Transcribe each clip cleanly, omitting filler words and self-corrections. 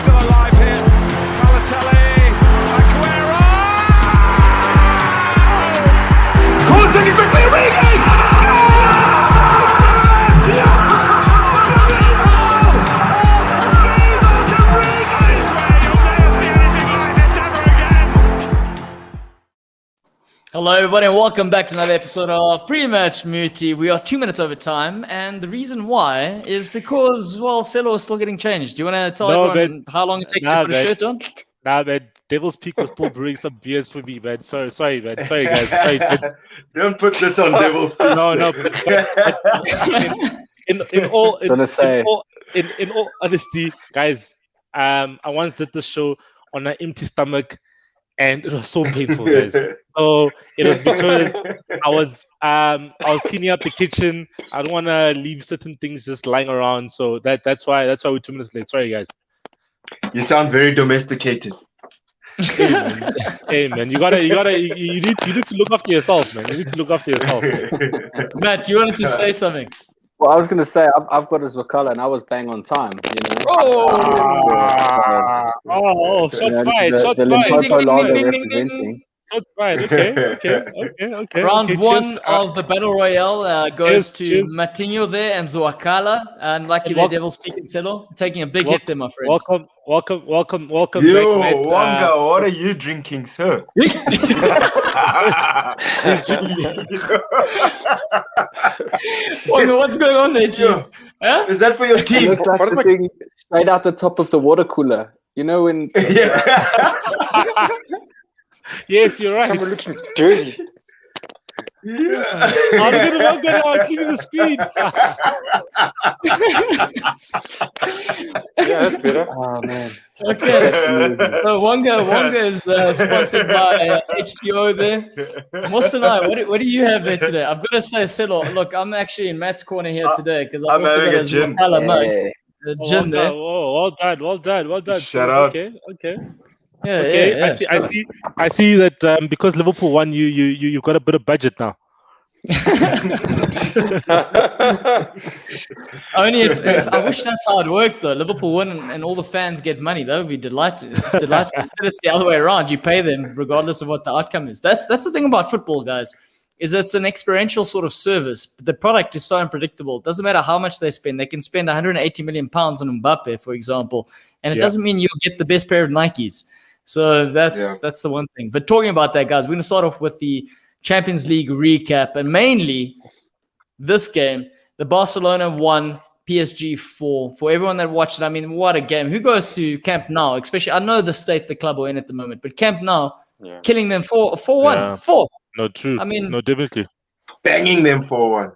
still alive here. Balotelli, Aguero! Scores it quickly, Origi! Hello everybody and welcome back to another episode of Pre-Match Muti. We are 2 minutes over time and the reason why is because, well, Celo is still getting changed. Do you want to tell everyone how long it takes to put a shirt on? Nah, man. Devil's Peak was still brewing some beers for me, man. Sorry, man. Sorry, guys. Sorry, man. Don't put this on Devil's Peak. No. In all honesty, guys, I once did this show on an empty stomach, and it was so painful, guys. So it was because I was cleaning up the kitchen. I don't want to leave certain things just lying around. So that's why we're 2 minutes late. Sorry, guys. You sound very domesticated. Hey man, you need to look after yourself, man. You need to look after yourself. Matt, you wanted to say something? Well, I was going to say, I've got his Wakala and I was bang on time, you know. Shots fired. Shots fired. Okay. Round one of the Battle Royale goes to Matinho there and Zwakala. And lucky the Devil's Peak and Celo. Taking a big hit there, my friend. Welcome Yo, back, mate. Wonga, what are you drinking, sir? What's going on there, Chief? Huh? Is that for your It team? looks like the thing straight out the top of the water cooler. You know when... Yes, you're right. I'm looking dirty. How does it work now? Cleaning the screen. Yeah, that's better. Oh, man. Okay. So Wonga is sponsored by HTO there. Mostanai, what do you have there today? I've got to say, Celo, look, I'm actually in Matt's corner here today because I've also got his Makala mug. The gin there. Well done. Shut up. Okay. Yeah. I see that because Liverpool won, you've got a bit of budget now. Only if I wish that's how it worked though. Liverpool win and all the fans get money. That would be delightful. Instead, it's the other way around. You pay them regardless of what the outcome is. That's the thing about football, guys. Is it's an experiential sort of service. But the product is so unpredictable. It doesn't matter how much they spend. They can spend 180 million pounds on Mbappe, for example, and it doesn't mean you'll get the best pair of Nikes. So that's the one thing. But talking about that, guys, we're going to start off with the Champions League recap. And mainly this game, the Barcelona 1, PSG 4. For everyone that watched it, I mean, what a game. Who goes to Camp Nou? Especially, I know the state the club are in at the moment, but Camp Nou, killing them 4-1. 4. No, true. I mean, no, definitely. Banging them for one.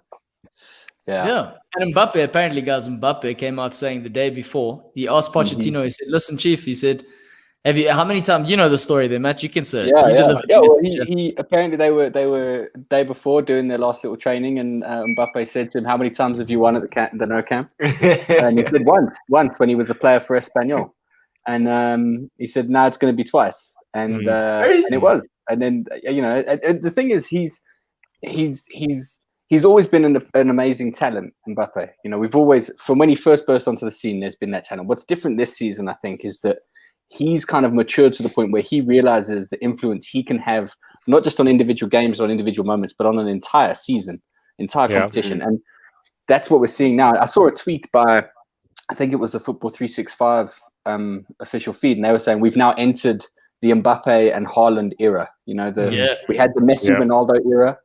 Yeah. And Mbappe, apparently, guys, Mbappe came out saying the day before, he asked Pochettino, he said, listen, Chief, he said, how many times, you know the story there, Matt, you can say it. Well, he apparently they were day before doing their last little training and Mbappe said to him, how many times have you won at the No Camp? And he said once when he was a player for Espanyol. And he said, no, it's going to be twice. And it was. And then, you know, the thing is, he's always been an amazing talent, Mbappe. You know, we've always, from when he first burst onto the scene, there's been that talent. What's different this season, I think, is that he's kind of matured to the point where he realizes the influence he can have, not just on individual games or on individual moments, but on an entire season, entire competition. And that's what we're seeing now. I saw a tweet by, I think it was the Football 365 official feed, and they were saying we've now entered the Mbappe and Haaland era. You know, we had the Messi Ronaldo era,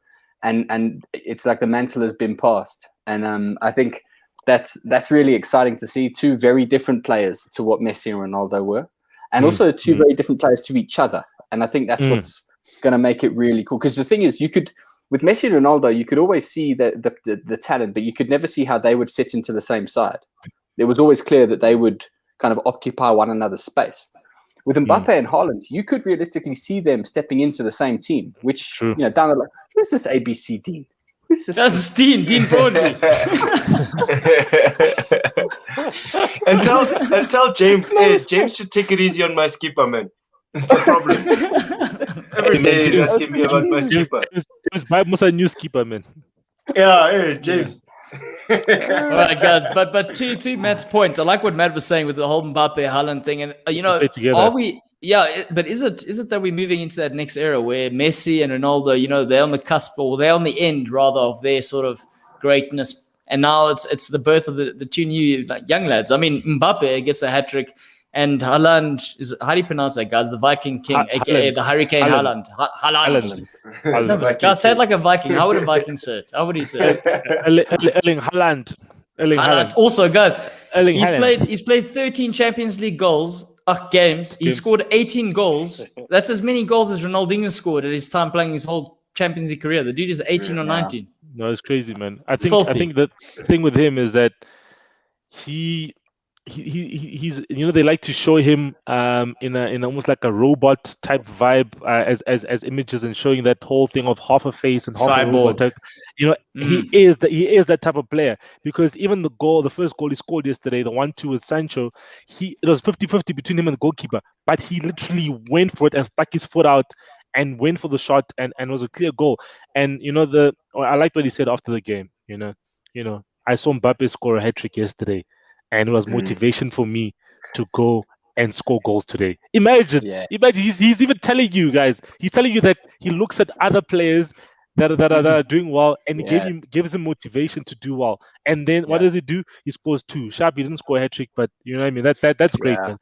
and it's like the mantle has been passed. And I think that's really exciting to see. Two very different players to what Messi and Ronaldo were. And also two very different players to each other. And I think that's what's going to make it really cool. Because the thing is, with Messi and Ronaldo, you could always see the talent, but you could never see how they would fit into the same side. It was always clear that they would kind of occupy one another's space. With Mbappe and Haaland, you could realistically see them stepping into the same team, which, you know, down the line, who's this ABC Dean? That's Dean Broadley. and tell James, hey, James should take it easy on my skipper, man. It's a problem. Every day he's asking me about my skipper. James buy Musa a new skipper, man. Yeah, hey, James. All right, guys, but to Matt's point, I like what Matt was saying with the whole Mbappe Haaland thing, and are we? Yeah, but is it that we're moving into that next era where Messi and Ronaldo, they're on the cusp or they're on the end rather of their sort of greatness, and now it's the birth of the two new young lads. I mean, Mbappe gets a hat trick, and Haaland how do you pronounce that, guys? The Viking King, aka the Hurricane Haaland. Haaland. Guys, say it like a Viking. How would a Viking say it? How would he say it? Erling Haaland. Also, guys, he's played 13 Champions League games. He scored 18 goals. That's as many goals as Ronaldinho scored at his time playing his whole Champions League career. The dude is 18 or 19. No, it's crazy, man. I think the thing with him is that he's they like to show him in almost like a robot type vibe as images, and showing that whole thing of half a face and half a robot. He is that type of player, because even the first goal he scored yesterday, the 1-2 with Sancho, it was 50-50 between him and the goalkeeper, but he literally went for it and stuck his foot out and went for the shot, and it was a clear goal. And I liked what he said after the game. I saw Mbappe score a hat trick yesterday, and it was motivation for me to go and score goals today. Imagine, he's even telling you guys, he's telling you that he looks at other players that are doing well, and he gives him motivation to do well. And then what does he do? He scores 2. Sharp, he didn't score a hat trick, but you know what I mean? That's great, man.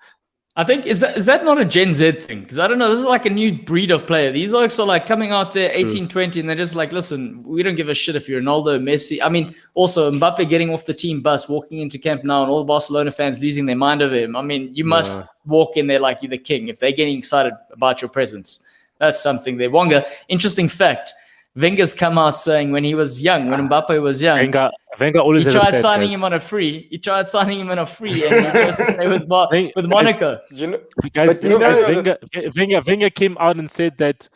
I think is that not a Gen Z thing? Because I don't know, this is like a new breed of player. These are like coming out there 18, 20, and they're just like, listen, we don't give a shit if you're Ronaldo, Messi. I mean, also Mbappe getting off the team bus, walking into Camp Nou, and all the Barcelona fans losing their mind over him. I mean, you must walk in there like you're the king if they're getting excited about your presence. That's something there. Wonga, interesting fact. Wenger's come out saying when he was young, when Mbappe was young, Wenger always he tried signing him on a free. and he chose to stay with Monaco. Wenger came out and said that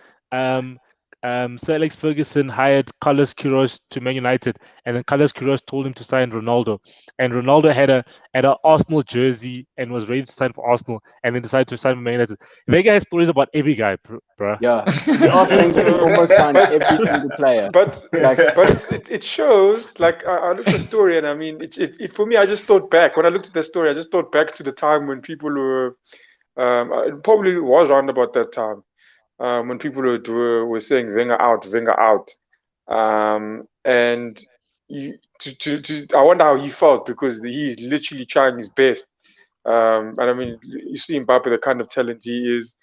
Sir Alex Ferguson hired Carlos Queiroz to Man United, and then Carlos Queiroz told him to sign Ronaldo, and Ronaldo had an Arsenal jersey and was ready to sign for Arsenal, and then decided to sign for Man United. Wenger has stories about every guy, bro. Yeah, Arsenal almost signed every single player. But it shows. Like I looked at the story, and I mean, it for me, I just thought back when I looked at the story. I just thought back to the time when people were, it probably was around about that time. When people were saying Wenger out, and I wonder how he felt, because he's literally trying his best. And I mean, you see Mbappe, the kind of talent he is.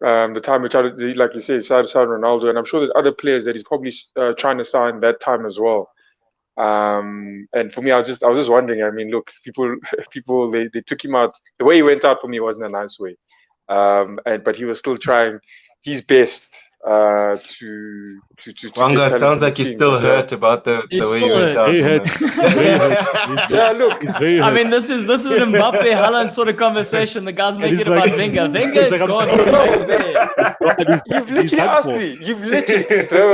The time he tried to, like you said, tried to sign Ronaldo, and I'm sure there's other players that he's probably trying to sign that time as well. And for me, I was just wondering. I mean, look, people they took him out. The way he went out for me wasn't a nice way. But he was still trying his best to Wanga, it sounds like he's still hurt about the way he went out. Yeah, look, he's very hurt. I mean, this is an Mbappe Haaland sort of conversation. The guys make it about Wenger. Wenger is gone. You've literally asked me.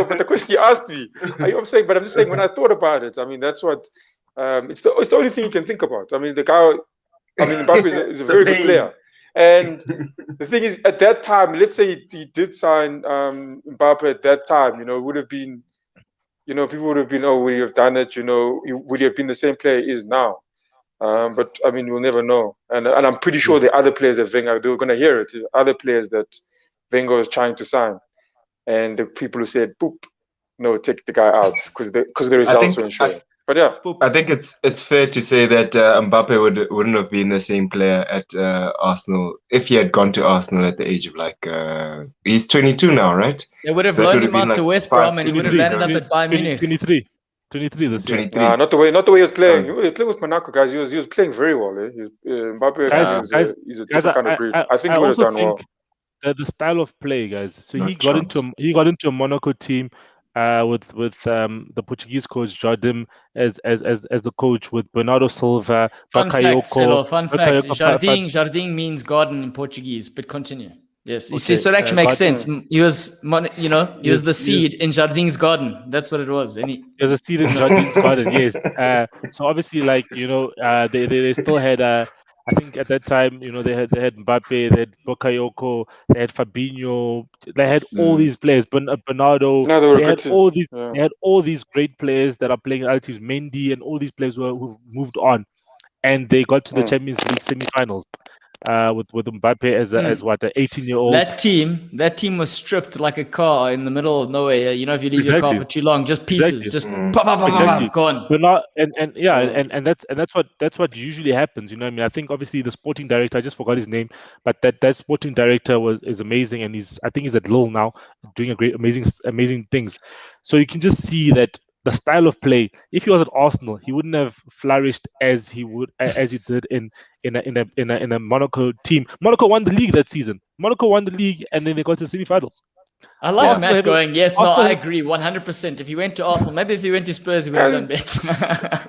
But the question you asked me, I'm just saying when I thought about it, I mean, that's what it's the only thing you can think about. I mean, Mbappe is a very good player. And the thing is, at that time, let's say he did sign Mbappe at that time, it would have been, people would have been, oh, would he have done it? Would he have been the same player he is now? But I mean, we'll never know. And I'm pretty sure the other players that Wenger, they were going to hear it. Other players that Wenger was trying to sign, and the people who said, "Boop, no, take the guy out," because the results were ensuring. But yeah, I think it's fair to say that Mbappe wouldn't have been the same player at Arsenal if he had gone to Arsenal at the age of he's 22 now, right? They would have loaned him out to West Brom, and he would have landed up at Bayern Munich. 23 this year. 23. Not the way he was playing. He played with Monaco, guys. He was playing very well. Mbappe, he's a different kind of breed. I think he would have done well. The style of play, guys. So he got into a Monaco team. With the Portuguese coach Jardim as the coach, with Bernardo Silva, Fun fact, Bakayoko. Jardim means garden in Portuguese, but continue. Yes, you see, so it actually makes sense. He was, he was the seed in Jardim's garden. That's what it was. He was a seed in Jardim's garden. Yes. So obviously, they still had I think at that time, they had Mbappe, they had Bakayoko, they had Fabinho, they had all these players, Bernardo, No, they were a they good had team. all these, Yeah. they had all these great players that are playing in other teams, Mendy and all these players who moved on, and they got to the Champions League semi-finals. With Mbappe as what, an 18-year-old. That team was stripped like a car in the middle of nowhere. You know, if you leave your car for too long, just pieces, just gone. But not and that's what usually happens. I mean, I think obviously the sporting director, I just forgot his name, but that sporting director is amazing, and I think he's at Lille now, doing amazing things. So you can just see that the style of play. If he was at Arsenal, he wouldn't have flourished as he did in a Monaco team. Monaco won the league that season. Monaco won the league, and then they got to the semi-finals. I like Matt going, yes, no, I agree 100%. If he went to Arsenal, maybe if he went to Spurs, he would have done better.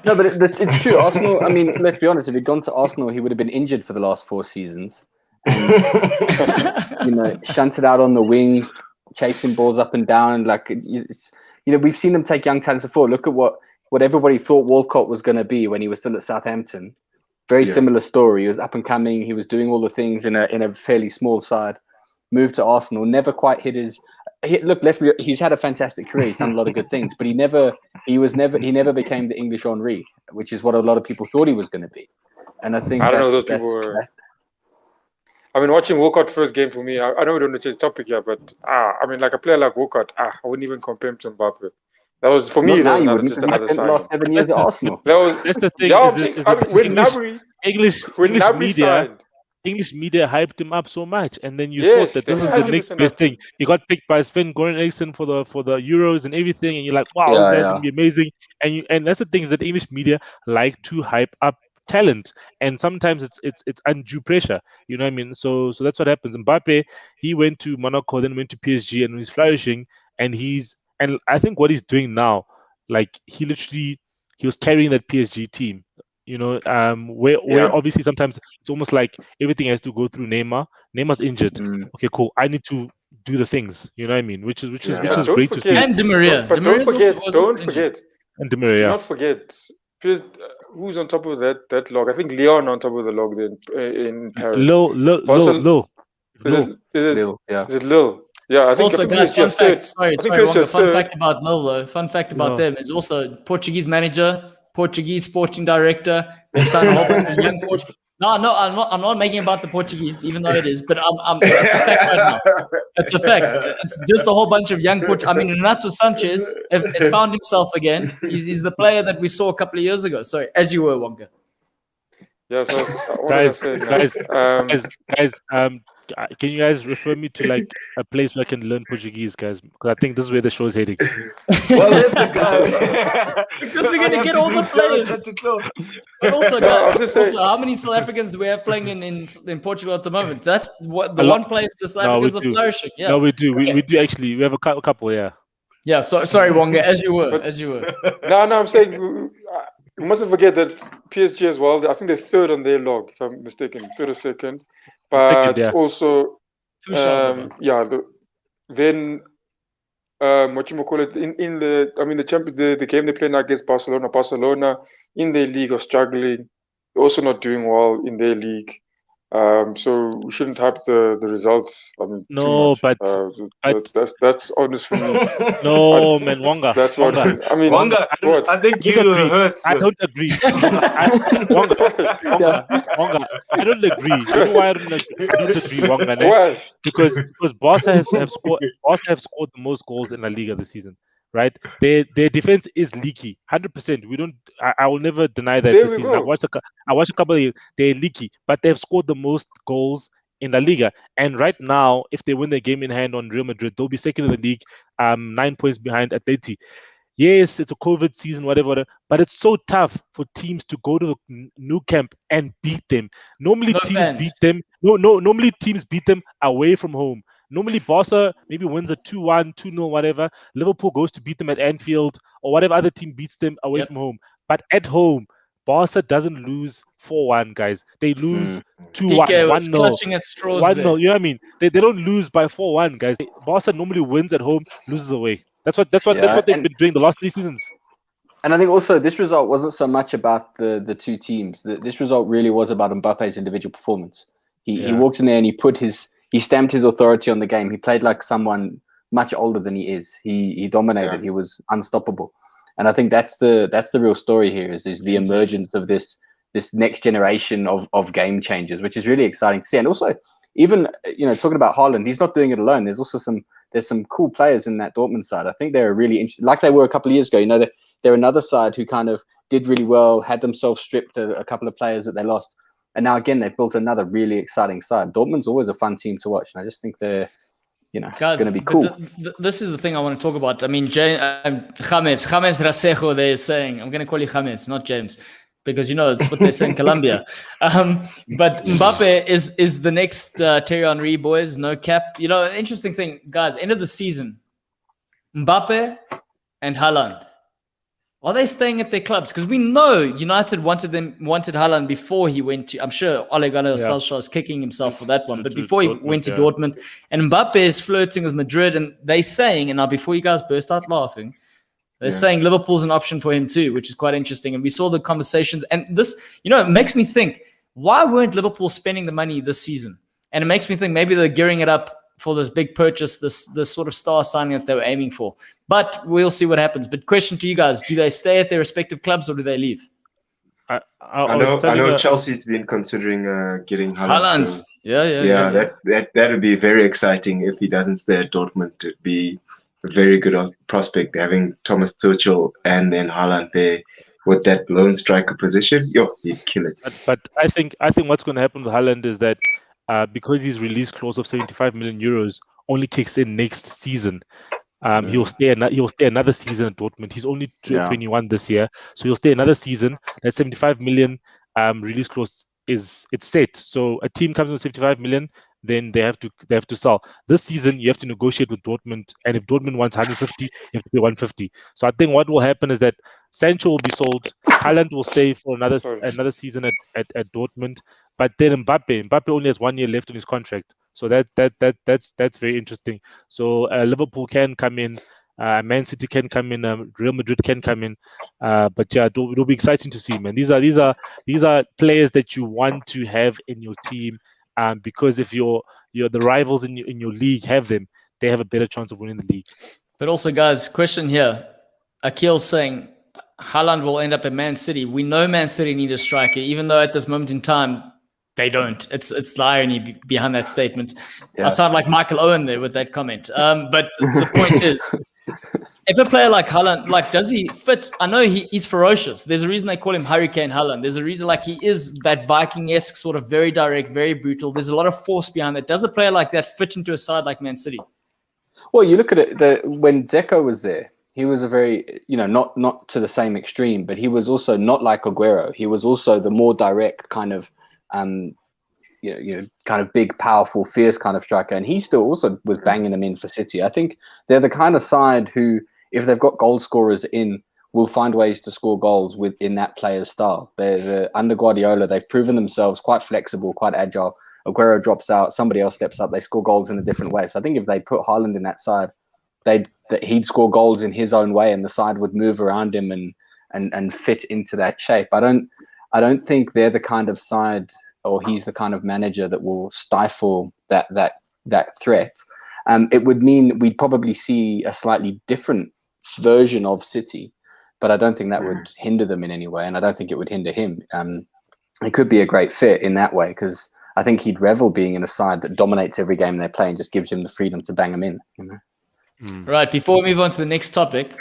No, but it's true. Arsenal, I mean, let's be honest, if he'd gone to Arsenal, he would have been injured for the last 4 seasons. And, shunted out on the wing, chasing balls up and down. Like, we've seen them take young talents before. Look at what everybody thought Walcott was going to be when he was still at Southampton. Very similar story. He was up and coming. He was doing all the things in a fairly small side. Moved to Arsenal, never quite hit his. He's had a fantastic career. He's done a lot of good things, but he never became the English Henry, which is what a lot of people thought he was going to be. And I think I don't know those people were. I mean, watching Walcott first game for me, I know we don't want to change topic here, but I mean, like a player like Walcott, I wouldn't even compare him to Mbappe. That was for me. That was just another sign. The last 7 years at Arsenal. That's the thing. English media hyped him up so much, and then you thought that this was the next best thing. He got picked by Sven-Göran Eriksson for the Euros and everything, and you're like, wow, this guy's gonna be amazing. And that's the things that English media like to hype up talent, and sometimes it's undue pressure. You know what I mean? So that's what happens. Mbappe, he went to Monaco, then went to PSG, and he's flourishing. And I think what he's doing now, like he was carrying that PSG team. Where obviously sometimes it's almost like everything has to go through Neymar. Neymar's injured. Okay, cool. I need to do the things. You know what I mean? Which is great to see. And Di Maria. But don't forget. And Di Maria. Do not forget. Who's on top of that log? I think Leon on top of the log in Paris. Low. Is it Lille? Yeah, I think also, guys, fun fact. Sorry, fun fact about Lille, though. Fun fact about them is also Portuguese manager, Portuguese sporting director. They've signed a whole bunch of young Portuguese. No, I'm not making about the Portuguese, even though it is. But it's a fact right now. It's a fact. It's just a whole bunch of young Portuguese. I mean, Renato Sanchez has found himself again. He's the player that we saw a couple of years ago. Sorry, as you were, Wonga. Yeah, so guys, can you guys refer me to like a place where I can learn Portuguese, guys? Because I think this is where the show is heading. Well, let's go. Because we're gonna get all the players. But also, guys, how many South Africans do we have playing in Portugal at the moment? That's what the one place the South Africans are flourishing. Yeah. No, we do. Okay. We do actually. We have a couple. Yeah. Yeah. So sorry, Wonga. As you were. No, I'm saying. You mustn't forget that PSG as well. I think they're third on their log, if I'm mistaken, third or second. But also, then what you call it in the champion, the game they play now against Barcelona. Barcelona in their league are struggling. They're also not doing well in their league. So we shouldn't hype the results. I mean, no, but that's honest for me. No, man, Wonga. That's what I mean. Wonga, I think you hurt. I don't agree. Wonga, I don't agree. You know why I don't agree, Wonga? Why? Because Barca have scored the most goals in La Liga this season. Right, their defense is leaky, 100%. We don't. I will never deny that this season. I watched a couple of years. They're leaky, but they've scored the most goals in La Liga. And right now, if they win their game in hand on Real Madrid, they'll be second in the league, 9 points behind Atleti. Yes, it's a COVID season, whatever, but it's so tough for teams to go to the Nou Camp and beat them. Normally, teams beat them. Normally teams beat them away from home. Normally, Barca maybe wins a 2-1, 2-0, whatever. Liverpool goes to beat them at Anfield or whatever other team beats them away from home. But at home, Barca doesn't lose 4-1, guys. They lose 2-1, 1-0. Clutching at straws 1-0, you know what I mean? They don't lose by 4-1, guys. Barca normally wins at home, loses away. That's what they've been doing the last 3 seasons. And I think also this result wasn't so much about the two teams. This result really was about Mbappe's individual performance. He walked in there and he stamped his authority on the game. He played like someone much older than he is. He dominated. He was unstoppable. And I think that's the real story here is the emergence of this next generation of game changers, which is really exciting to see. And also, even talking about Haaland, he's not doing it alone. There's also some cool players in that Dortmund side. I think they're really interesting, like they were a couple of years ago. They're another side who kind of did really well, had themselves stripped a couple of players that they lost, and now again they've built another really exciting side. Dortmund's always a fun team to watch, and I just think they're guys, going to be cool. This is the thing I want to talk about. I mean, James Rasejo, they're saying, I'm going to call you James, not James, because it's what they say in Colombia. But Mbappe is the next Thierry Henry, boys. No cap. Interesting thing, guys. End of the season, Mbappe and Haaland. Are they staying at their clubs? Because we know United wanted Haaland before he went to. I'm sure Ole Gunnar Solskjaer is kicking himself for that one. But before he went to Dortmund, and Mbappe is flirting with Madrid, and they saying, and now before you guys burst out laughing, they're saying Liverpool's an option for him too, which is quite interesting. And we saw the conversations, and this, it makes me think, why weren't Liverpool spending the money this season? And it makes me think maybe they're gearing it up for this big purchase, this sort of star signing that they were aiming for. But we'll see what happens. But question to you guys, do they stay at their respective clubs or do they leave? I know Chelsea's been considering getting Haaland. So, yeah. That would be very exciting if he doesn't stay at Dortmund. It'd be a very good prospect having Thomas Tuchel and then Haaland there with that lone striker position. He'd kill it. But I think what's going to happen with Haaland is that because his release clause of 75 million euros only kicks in next season, he'll stay another season at Dortmund. He's only 21 this year, so he'll stay another season. That 75 million release clause it's set. So a team comes with 75 million, then they have to sell. This season you have to negotiate with Dortmund, and if Dortmund wants 150, you have to pay 150. So I think what will happen is that Sancho will be sold. Haaland will stay for another season at Dortmund. But then Mbappe only has 1 year left on his contract, so that's very interesting. So Liverpool can come in, Man City can come in, Real Madrid can come in, but it'll be exciting to see, man. These are players that you want to have in your team, because if you're the rivals in your league have them, they have a better chance of winning the league. But also, guys, question here: Akil's saying Haaland will end up at Man City. We know Man City need a striker, even though at this moment in time they don't. It's the irony behind that statement. I sound like Michael Owen there with that comment. But the point is, if a player like Haaland, does he fit? I know he's ferocious. There's a reason they call him Hurricane Haaland. There's a reason he is that Viking-esque sort of very direct, very brutal. There's a lot of force behind it. Does a player like that fit into a side like Man City? Well, you look at it. When Dzeko was there, he was a very, not to the same extreme, but he was also not like Aguero. He was also the more direct kind of, kind of big, powerful, fierce kind of striker. And he still also was banging them in for City. I think they're the kind of side who, if they've got goal scorers in, will find ways to score goals within that player's style. They're under Guardiola, they've proven themselves quite flexible, quite agile. Aguero drops out, somebody else steps up, they score goals in a different way. So I think if they put Haaland in that side, he'd score goals in his own way, and the side would move around him and fit into that shape. I don't think they're the kind of side, or he's the kind of manager that will stifle that threat. It would mean we'd probably see a slightly different version of City, but I don't think that would hinder them in any way, and I don't think it would hinder him. It could be a great fit in that way, because I think he'd revel being in a side that dominates every game they play and just gives him the freedom to bang them in. Right, before we move on to the next topic,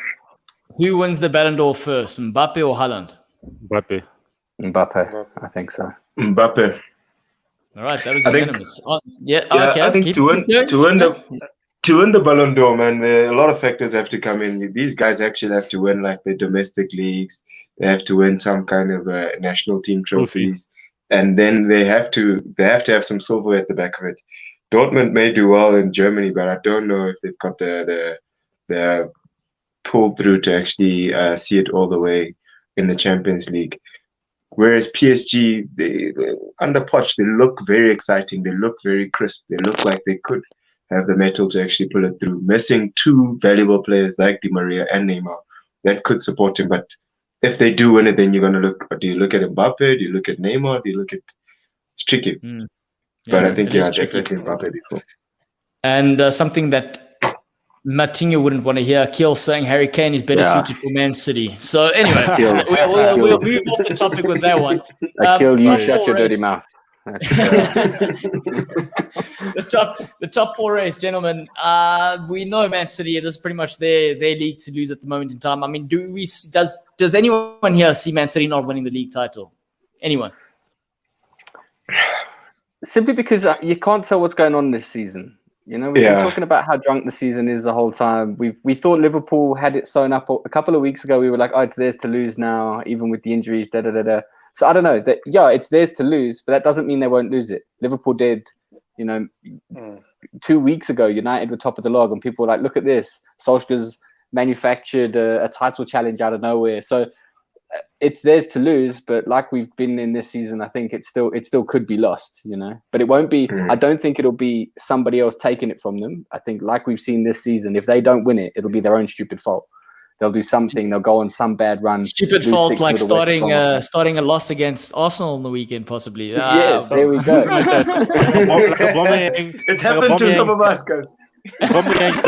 who wins the Ballon d'Or first, Mbappe or Haaland? Mbappe, I think so. Mbappe. All right, that was unanimous. Okay. I think to win the Ballon d'Or, man, a lot of factors have to come in. These guys actually have to win like the domestic leagues. They have to win some kind of national team trophies, and then they have to have some silver at the back of it. Dortmund may do well in Germany, but I don't know if they've got the pull through to actually see it all the way in the Champions League. Whereas PSG, they under Poch, they look very exciting. They look very crisp. They look like they could have the metal to actually pull it through. Missing two valuable players like Di Maria and Neymar that could support him, but if they do win it, then you're gonna look. Do you look at Mbappe? Do you look at Neymar? Do you look at? It's tricky. But I think definitely Mbappe before. And something that Martinho wouldn't want to hear, Kiel saying Harry Kane is better suited for Man City. So anyway, we'll move off the topic with that one. Kiel, you shut your dirty mouth. The top 4 race, gentlemen. We know Man City. This is pretty much their league to lose at the moment in time. I mean, does anyone here see Man City not winning the league title? Anyone? Simply because you can't tell what's going on this season. You know, we've been talking about how drunk the season is the whole time. We thought Liverpool had it sewn up a couple of weeks ago. We were like, oh, it's theirs to lose now, even with the injuries. So I don't know. It's theirs to lose, but that doesn't mean they won't lose it. Liverpool did. You know, 2 weeks ago, United were top of the log, and people were like, look at this. Solskjaer's manufactured a title challenge out of nowhere. So it's theirs to lose, but like we've been in this season, I think it still could be lost, you know. But it won't be. I don't think it'll be somebody else taking it from them. I think, like we've seen this season, if they don't win it, it'll be their own stupid fault. They'll do something. They'll go on some bad run. Stupid fault, like starting a loss against Arsenal on the weekend, possibly. Yes, there we go. It's happened to some of us, guys. Aubameyang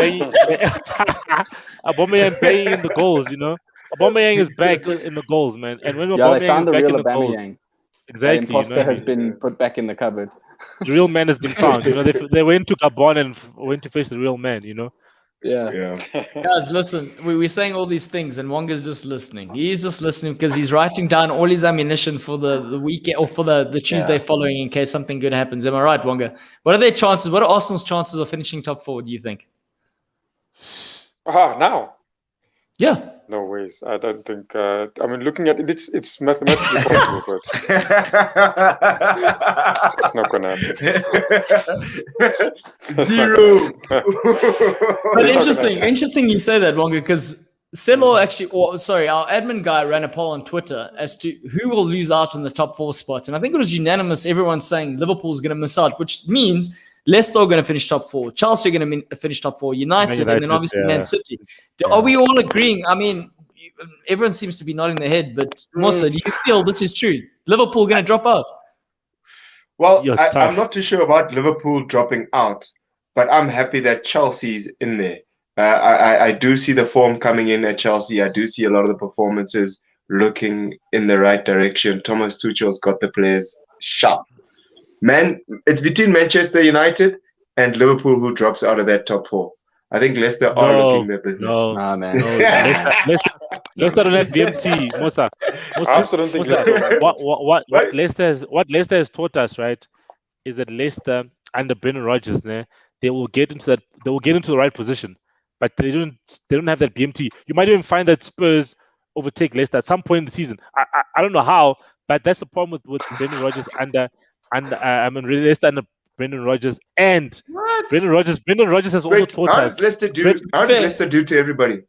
playing in the goals, you know. Aubameyang is back in the goals, man. And when they found is the back real in the goals, Aubameyang. exactly, The imposter has been put back in the cupboard. The real man has been found. You know, they went to Gabon and went to face the real man. You know. Yeah. Guys, listen, we're saying all these things, and Wonga's just listening. He's just listening because he's writing down all his ammunition for the weekend or for the Tuesday following in case something good happens. Am I right, Wonga? What are their chances? What are Arsenal's chances of finishing top 4? Do you think? Now. Yeah. No ways. I don't think. I mean, looking at it, it's mathematically possible, but it's not gonna happen. 0. But interesting you say that, Wonga, because Celo actually, our admin guy ran a poll on Twitter as to who will lose out in the top 4 spots, and I think it was unanimous. Everyone saying Liverpool's going to miss out, which means Leicester are going to finish top 4. Chelsea are going to finish top 4. United, and then obviously Man City. Are we all agreeing? I mean, everyone seems to be nodding their head, but Musa, do you feel this is true? Liverpool going to drop out? Well, I'm not too sure about Liverpool dropping out, but I'm happy that Chelsea's in there. I do see the form coming in at Chelsea. I do see a lot of the performances looking in the right direction. Thomas Tuchel's got the players sharp. Man, it's between Manchester United and Liverpool who drops out of that top 4. I think Leicester are looking their business. Nah, man. Leicester don't have BMT, Musa. I also don't think Leicester. What Leicester has taught us, right, is that Leicester under Brendan Rodgers, they will get into the right position, but they don't have that BMT. You might even find that Spurs overtake Leicester at some point in the season. I don't know how, but that's the problem with Brendan Rodgers Leicester under Brendan Rodgers and Brendan Rodgers has also taught us. How did Leicester do to everybody?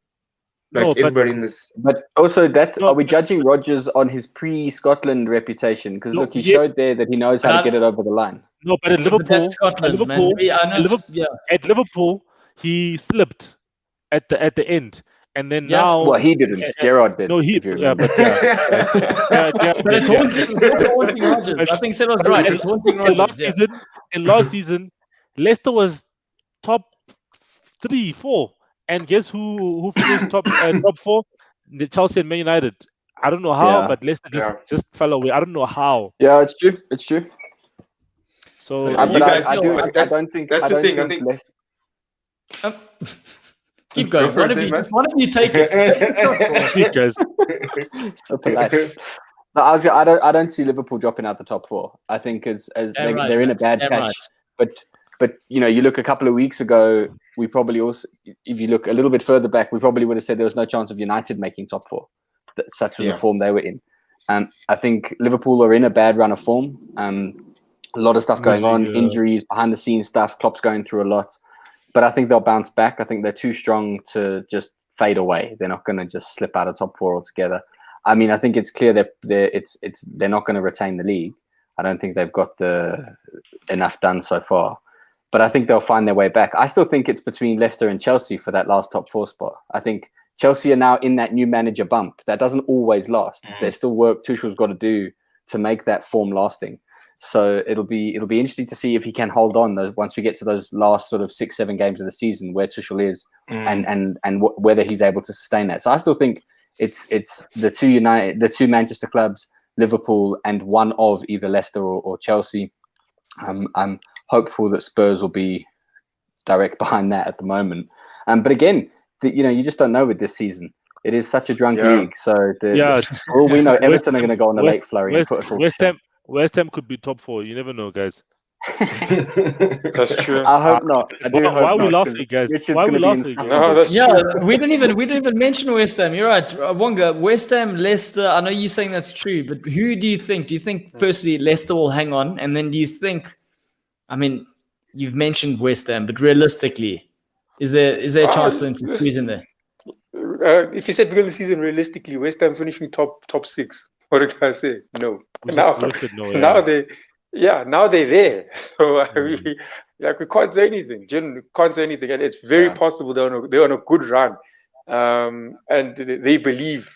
Everybody in this. But also, are we judging Rodgers on his pre-Scotland reputation? Because look, he showed there that he knows how to get it over the line. No, but at Liverpool, that's Scotland, man. At Liverpool, he slipped at the end. And then now, well, he didn't. Gerrard did. No, but it's haunting. It's haunting Rodgers. I think Sarah's right. It's haunting Rodgers. Last season, Leicester was top 3, 4, and guess who finished top 4? The Chelsea and Man United. I don't know how, but Leicester just fell away. I don't know how. Yeah, it's true. It's true. So I don't think. Keep going. One of you take it. Because so polite. No, I don't see Liverpool dropping out the top 4. I think they're in a bad patch. But you know, you look a couple of weeks ago, we probably also, if you look a little bit further back, we probably would have said there was no chance of United making top 4. Such was the form they were in. I think Liverpool are in a bad run of form. A lot of stuff going on, injuries, behind the scenes stuff. Klopp's going through a lot. But I think they'll bounce back. I think they're too strong to just fade away. They're not going to just slip out of top 4 altogether. I mean, I think it's clear that they're not going to retain the league. I don't think they've got enough done so far. But I think they'll find their way back. I still think it's between Leicester and Chelsea for that last top 4 spot. I think Chelsea are now in that new manager bump. That doesn't always last. There's still work Tuchel's got to do to make that form lasting. So it'll be interesting to see if he can hold on once we get to those last sort of 6-7 games of the season where Tuchel is and whether he's able to sustain that. So I still think it's the two Manchester clubs, Liverpool, and one of either Leicester or Chelsea. I'm hopeful that Spurs will be direct behind that at the moment. But again, you just don't know with this season. It is such a drunk league. So for all we know, Everton are going to go on a late flurry and put us all West Ham could be top 4. You never know, guys. That's true. I hope not. Why are we laughing, guys? Why are we laughing? No, that's true. we didn't even mention West Ham. You're right, Wonga. West Ham, Leicester. I know you're saying that's true, but who do you think? Do you think firstly Leicester will hang on, and then do you think? I mean, you've mentioned West Ham, but realistically, is there a chance for them to squeeze in there? If you said beginning of the season, realistically, West Ham finishing top 6. What did I say? No. Now they're there. So we can't say anything. We can't say anything, and it's very possible they're on a good run, and they believe.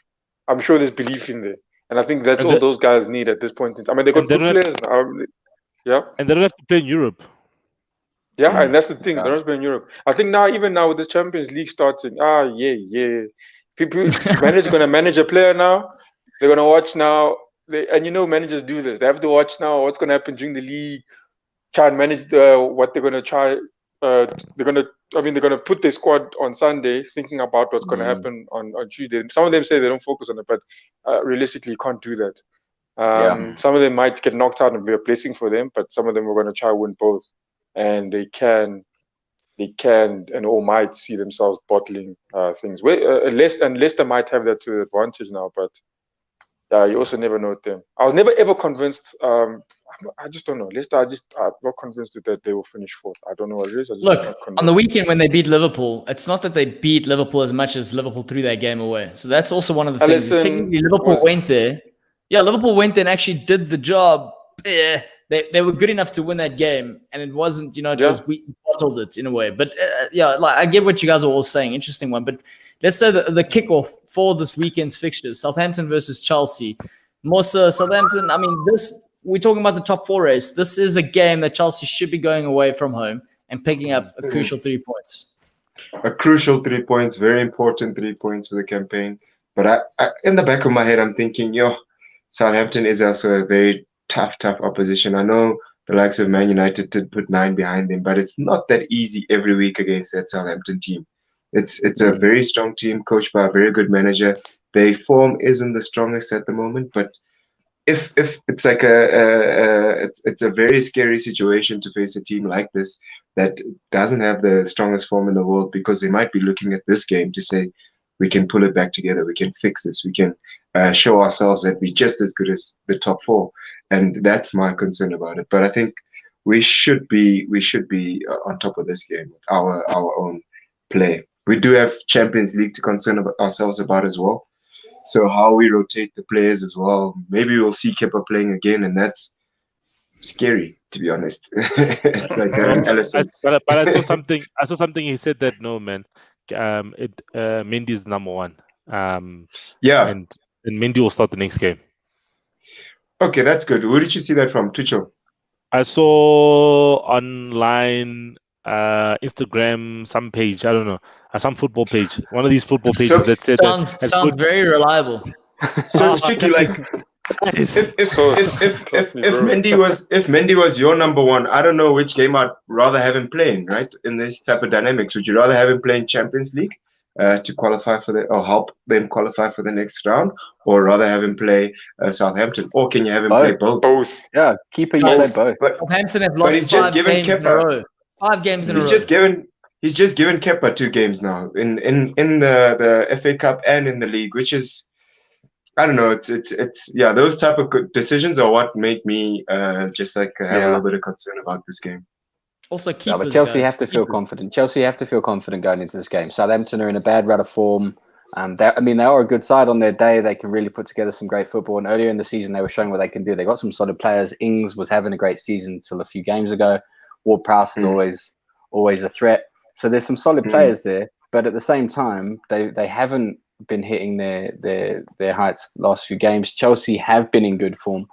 I'm sure there's belief in there, and I think that's all those guys need at this point in time. I mean, they got good players now. And they don't have to play in Europe. Yeah, and that's the thing. They're not playing in Europe. I think even now with the Champions League starting, people managers going to manage a player now. They're going to watch now. Managers do this. They have to watch now what's going to happen during the league, try and manage what they're going to try. They're going to put their squad on Sunday thinking about what's going to happen on Tuesday. Some of them say they don't focus on it, but realistically, you can't do that. Some of them might get knocked out and be a blessing for them, but some of them are going to try and win both. And they can and all might see themselves bottling things. Leicester might have that to their advantage now, but you also never know with them. I was never ever convinced. I just don't know. Leicester, I'm not convinced that they will finish 4th. I don't know what it is. Look, on the weekend when they beat Liverpool, it's not that they beat Liverpool as much as Liverpool threw that game away. So that's also one of the things. Technically, Liverpool went there. Yeah, Liverpool went there and actually did the job. They were good enough to win that game, and it wasn't, just we bottled it in a way. But I get what you guys are all saying. Interesting one. But let's say the kickoff for this weekend's fixtures: Southampton versus Chelsea. Musa, Southampton. I mean, we're talking about the top 4 race. This is a game that Chelsea should be going away from home and picking up a crucial 3 points. A crucial 3 points, very important 3 points for the campaign. But I in the back of my head, I'm thinking, Southampton is also a very tough opposition. I know the likes of Man United did put 9 behind them, but it's not that easy every week against that Southampton team. It's a very strong team, coached by a very good manager. Their form isn't the strongest at the moment, but if it's like it's a very scary situation to face a team like this that doesn't have the strongest form in the world, because they might be looking at this game to say, we can pull it back together, we can fix this, we can show ourselves that we're just as good as the top 4. And that's my concern about it. But I think we should be on top of this game, our own play. We do have Champions League to concern ourselves about as well. So how we rotate the players as well. Maybe we'll see Kepa playing again, and that's scary, to be honest. It's like Alisson. But I saw something. I saw something. He said that no, man. Mendy is number 1. And Mendy will start the next game. Okay, that's good. Where did you see that from, Tuchel? I saw online, Instagram, some page. I don't know, some football page. One of these football pages that said sounds very reliable. So it's tricky. Like if Mendy was your number 1, I don't know which game I'd rather have him playing. Right, in this type of dynamics, would you rather have him playing Champions League to qualify for or help them qualify for the next round, or rather have him play Southampton, or can you have him play both? Both. Yeah, keeper, you play both. Southampton have lost 5 games in a row. 5 games in a row. He's just given Kepa 2 games now in the FA Cup and in the league, which is, I don't know. It's those type of decisions are what make me just like have a little bit of concern about this game. Also, keepers, but Chelsea have to feel confident. Chelsea have to feel confident going into this game. Southampton are in a bad run of form. They are a good side on their day. They can really put together some great football. And earlier in the season, they were showing what they can do. They got some solid players. Ings was having a great season until a few games ago. Ward-Prowse is always a threat. So there's some solid players there. but at the same time, they haven't been hitting their heights last few games. Chelsea have been in good form.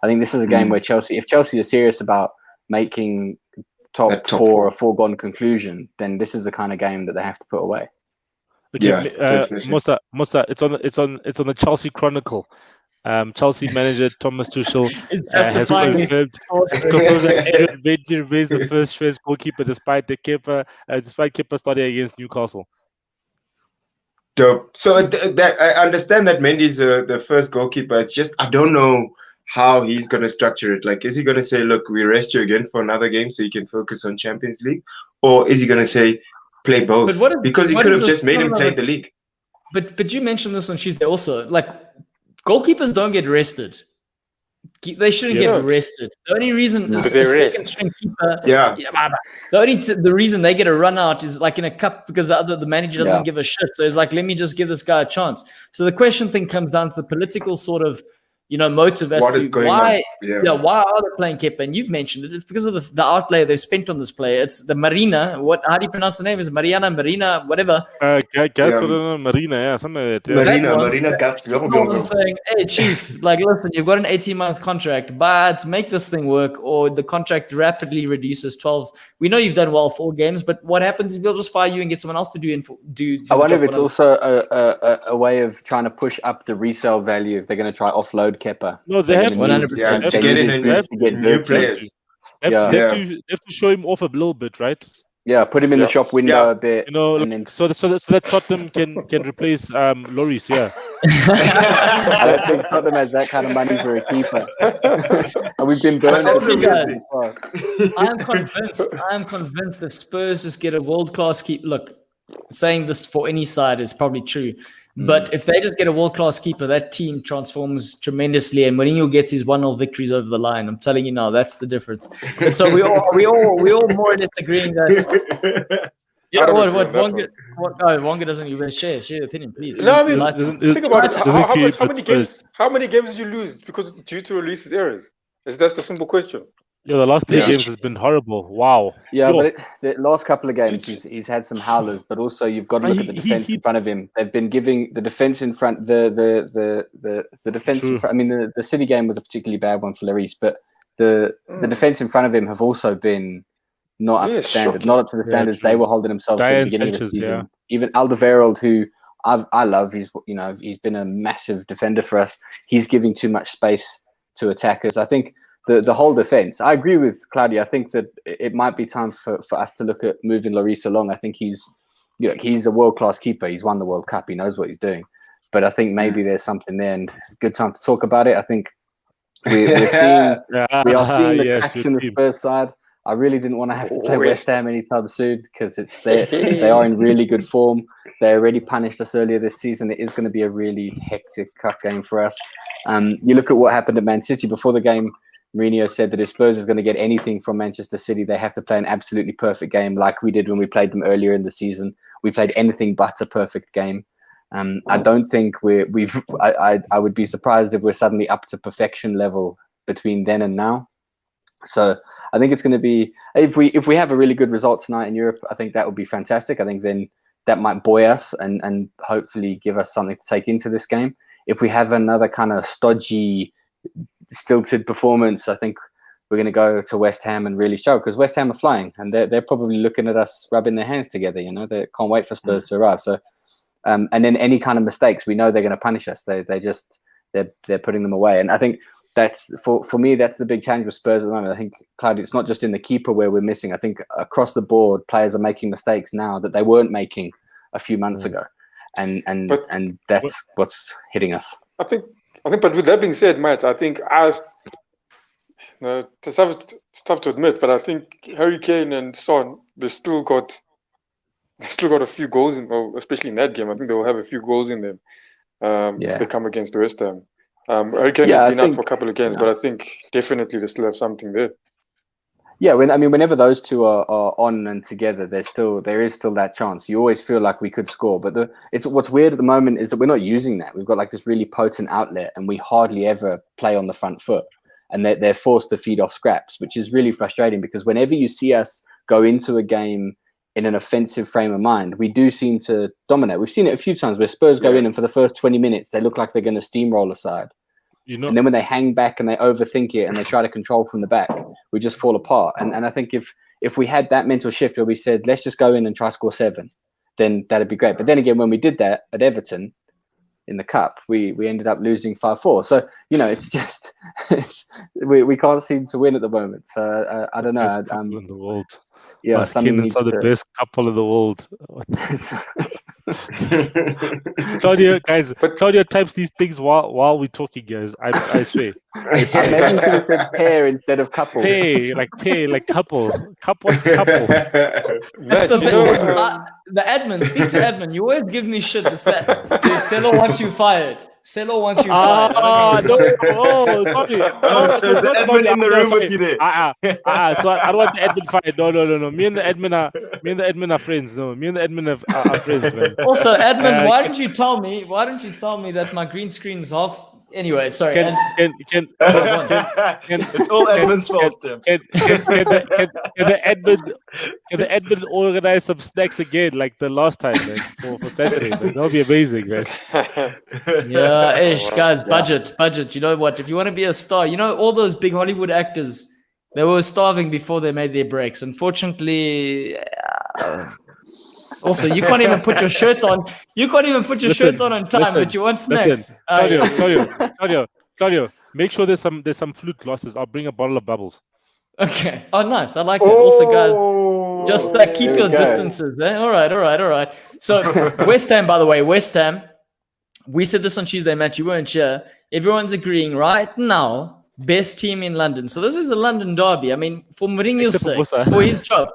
I think this is a game where if Chelsea are serious about making top 4 a foregone conclusion, then this is the kind of game that they have to put away. Okay, Musa, it's on the Chelsea Chronicle. Chelsea manager Thomas Tuchel has confirmed that Adrian Veidt remains the first choice goalkeeper despite Kepa starting against Newcastle. Dope. So I understand that Mendy's the first goalkeeper. It's just I don't know how he's going to structure it. Like, is he going to say, look, we rest you again for another game so you can focus on Champions League? Or is he going to say, play both? Because he could have just made him play the league. But you mentioned this on Tuesday also. Like, goalkeepers don't get rested. They shouldn't get rested. The only reason a second string keeper, the reason they get a run out is like in a cup because the manager doesn't give a shit. So it's like, let me just give this guy a chance. So the question thing comes down to the political sort of, motive as to why are they playing Kepa? And you've mentioned it. It's because of the outlay they spent on this player. It's the Marina. How do you pronounce the name? Is it Marina, whatever? Marina, something like that. Marina Gats. I'm saying, hey, chief, like, listen, you've got an 18-month contract, but make this thing work, or the contract rapidly reduces 12. We know you've done well 4 games, but what happens is we'll just fire you and get someone else to do I wonder if it's also a way of trying to push up the resale value if they're going to try offload Kepa. No, they have 100%. To get in and get new players. They have to show him off a little bit, right? Yeah, put him in the shop window there. So that Tottenham can replace Lloris, I don't think Tottenham has that kind of money for a keeper. And we've been burned. I'm convinced if Spurs just get a world-class keeper, look, saying this for any side is probably true. But if they just get a world-class keeper, that team transforms tremendously, and Mourinho gets his 1-0 victories over the line. I'm telling you now, that's the difference. And so we all more or less agreeing that. Wonga doesn't even share your opinion, please. No, I mean, think about it. How many games did you lose because due to releases errors? That's the simple question. Yeah, the last 3 games has been horrible. Wow. Yeah, but the last couple of games, he's had some howlers, but also you've got to look at the defense in front of him. They've been giving the defense in front. The defense. In front, I mean, the City game was a particularly bad one for Lloris, but the defense in front of him have also been not up to standard, not up to the standards they were holding themselves at the beginning of the season. Yeah. Even Alderweireld, who I love, he's been a massive defender for us. He's giving too much space to attackers. I think. The whole defense. I agree with Claudio. I think that it might be time for us to look at moving Lloris along. I think he's a world-class keeper. He's won the World Cup. He knows what he's doing. But I think maybe there's something there, and it's a good time to talk about it. I think we are seeing the cracks in the Spurs side. I really didn't want to have to play West Ham anytime soon because they are in really good form. They already punished us earlier this season. It is going to be a really hectic cup game for us. You look at what happened at Man City before the game. Mourinho said that if Spurs is going to get anything from Manchester City, they have to play an absolutely perfect game like we did when we played them earlier in the season. We played anything but a perfect game. I don't think I would be surprised if we're suddenly up to perfection level between then and now. So I think it's going to be, if we have a really good result tonight in Europe, I think that would be fantastic. I think then that might buoy us and hopefully give us something to take into this game. If we have another kind of stodgy, stilted performance, I think we're going to go to West Ham and really show, because West Ham are flying and they're probably looking at us rubbing their hands together. They can't wait for Spurs to arrive. So and then any kind of mistakes, we know they're going to punish us. They're putting them away. And I think that's for me, that's the big challenge with Spurs at the moment. I think, Claudio, it's not just in the keeper where we're missing. I think across the board, players are making mistakes now that they weren't making a few months ago, and that's what's hitting us. I think. But with that being said, Matt, I think it's tough to admit, but I think Harry Kane and Son, they still got a few goals especially in that game. I think they will have a few goals in them if they come against the West Ham. Harry Kane has been out for a couple of games, but I think definitely they still have something there. Yeah, whenever those two are on and together, there is still that chance. You always feel like we could score, but what's weird at the moment is that we're not using that. We've got like this really potent outlet, and we hardly ever play on the front foot, and they're forced to feed off scraps, which is really frustrating because whenever you see us go into a game in an offensive frame of mind, we do seem to dominate. We've seen it a few times where Spurs go in and for the first 20 minutes, they look like they're going to steamroll aside. And then when they hang back and they overthink it and they try to control from the back, we just fall apart. And I think if we had that mental shift where we said, let's just go in and try score 7, then that'd be great. But then again, when we did that at Everton in the cup, we ended up losing 5-4. So, it's just, we can't seem to win at the moment. So I don't know. Best couple in the world. Yeah, something needs the to... best couple in the world. Claudio types these things while we're talking, guys. I swear. Maybe you could have said pair instead of couple. Pair, like couple. What's couple? That's the admin. Speak to admin. You always give me shit. It's that dude, Selo wants you fired. Selo wants you fired. No. Oh, sorry. So the admin in the room with you there. So I don't want the admin fired. No. Me and the admin are friends. No, me and the admin are friends, man. Also, admin, why don't you tell me that my green screen's off? Anyway, sorry. It's all admin's fault, Tim. Can the admin organize some snacks again, like the last time, man, for Saturday? Man. That'll be amazing, man. Yeah, guys, budget. You know what? If you want to be a star, all those big Hollywood actors, they were starving before they made their breaks. Unfortunately. Also, you can't even put your shirt on. You can't even put your shirts on time, but you want snacks. Claudio, make sure there's some flute glasses. I'll bring a bottle of bubbles. Okay. Oh, nice. I like that. Also, guys, just keep your distances. All right. So, West Ham, by the way, we said this on Tuesday, Matt. You weren't here. Everyone's agreeing right now, best team in London. So this is a London derby. I mean, for Mourinho's sake, for his job.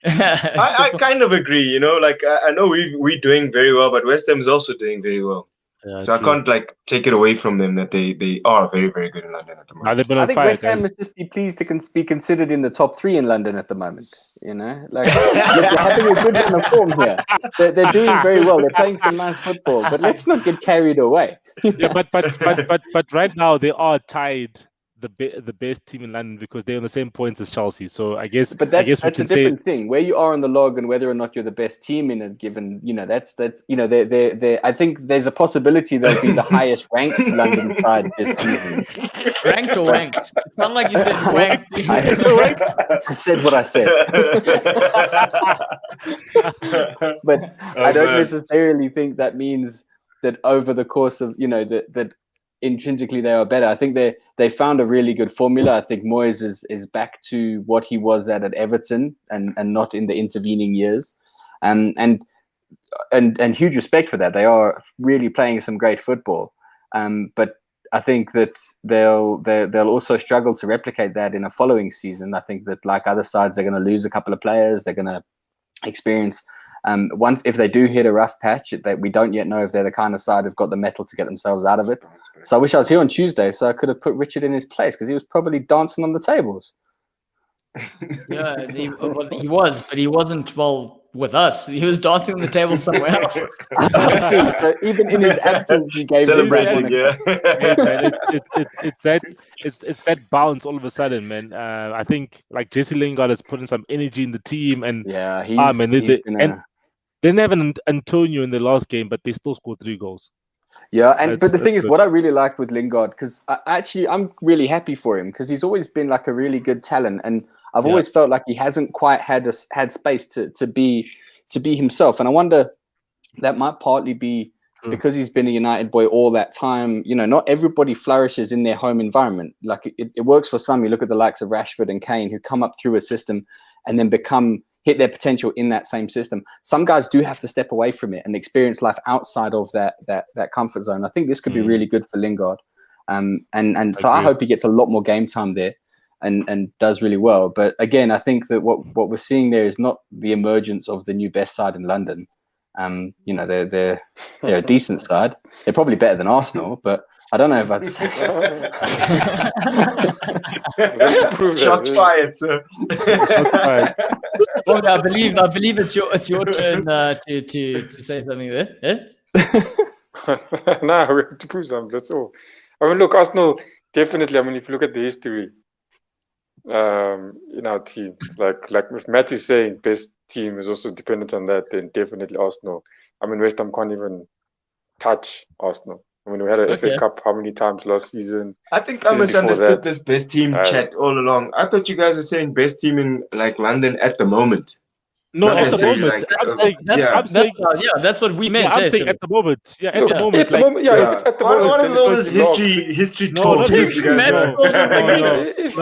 I kind of agree, I know we're doing very well, but West Ham is also doing very well. Yeah, so true. I can't take it away from them that they are very, very good in London at the moment. I think West Ham must just be pleased to be considered in the top 3 in London at the moment. They're having a good run of form here. They're doing very well. They're playing some nice football, but let's not get carried away. Yeah, but right now they are tied. The best team in London because they're on the same points as Chelsea. So I guess that's a different thing. Where you are on the log and whether or not you're the best team in a given, that's they're I think there's a possibility they'll be the highest ranked London side this season. Ranked or ranked? It's not like you said ranked. I said what I said. But I don't necessarily think that means that over the course of that intrinsically they are better. I think they found a really good formula. I think Moyes is back to what he was at Everton and not in the intervening years. And huge respect for that. They are really playing some great football. But I think that they'll also struggle to replicate that in a following season. I think that like other sides, they're going to lose a couple of players. They're going to experience once if they do hit a rough patch, that we don't yet know if they're the kind of side who've got the mettle to get themselves out of it. So I wish I was here on Tuesday so I could have put Richard in his place because he was probably dancing on the tables. Yeah, he was, but he wasn't with us. He was dancing on the table somewhere else. So even in his absence, he gave celebrating. Yeah, it's that bounce all of a sudden, man. I think like Jesse Lingard has put in some energy in the team, and they didn't have an Antonio in the last game, but they still scored 3 goals. Yeah, but the thing is, what I really like with Lingard, because I'm really happy for him because he's always been like a really good talent, and I've always felt like he hasn't quite had space to be himself, and I wonder that might partly be because he's been a United boy all that time. Not everybody flourishes in their home environment. Like it works for some. You look at the likes of Rashford and Kane who come up through a system and then hit their potential in that same system. Some guys do have to step away from it and experience life outside of that comfort zone. I think this could be really good for Lingard. And so I hope he gets a lot more game time there and does really well. But again, I think that what we're seeing there is not the emergence of the new best side in London. They're a decent side. They're probably better than Arsenal, but I don't know if I'd say. Shots fired, sir. Shots fired. Well, I believe it's your turn to say something there. Yeah? No, we have to prove something. That's all. I mean, look, Arsenal definitely. I mean, if you look at the history, in our team. Like if Matt is saying best team is also dependent on that, then definitely Arsenal. I mean, West Ham can't even touch Arsenal. I mean, we had an FA Cup how many times last season? I think I misunderstood this best team chat all along. I thought you guys were saying best team in like London at the moment. No, Not at the necessarily moment. like, That's what we meant. I'm saying at the moment. Yeah, at the moment. At the moment, yeah. If it's at the moment, what then is all it's this going to be history No, talk? not history, No,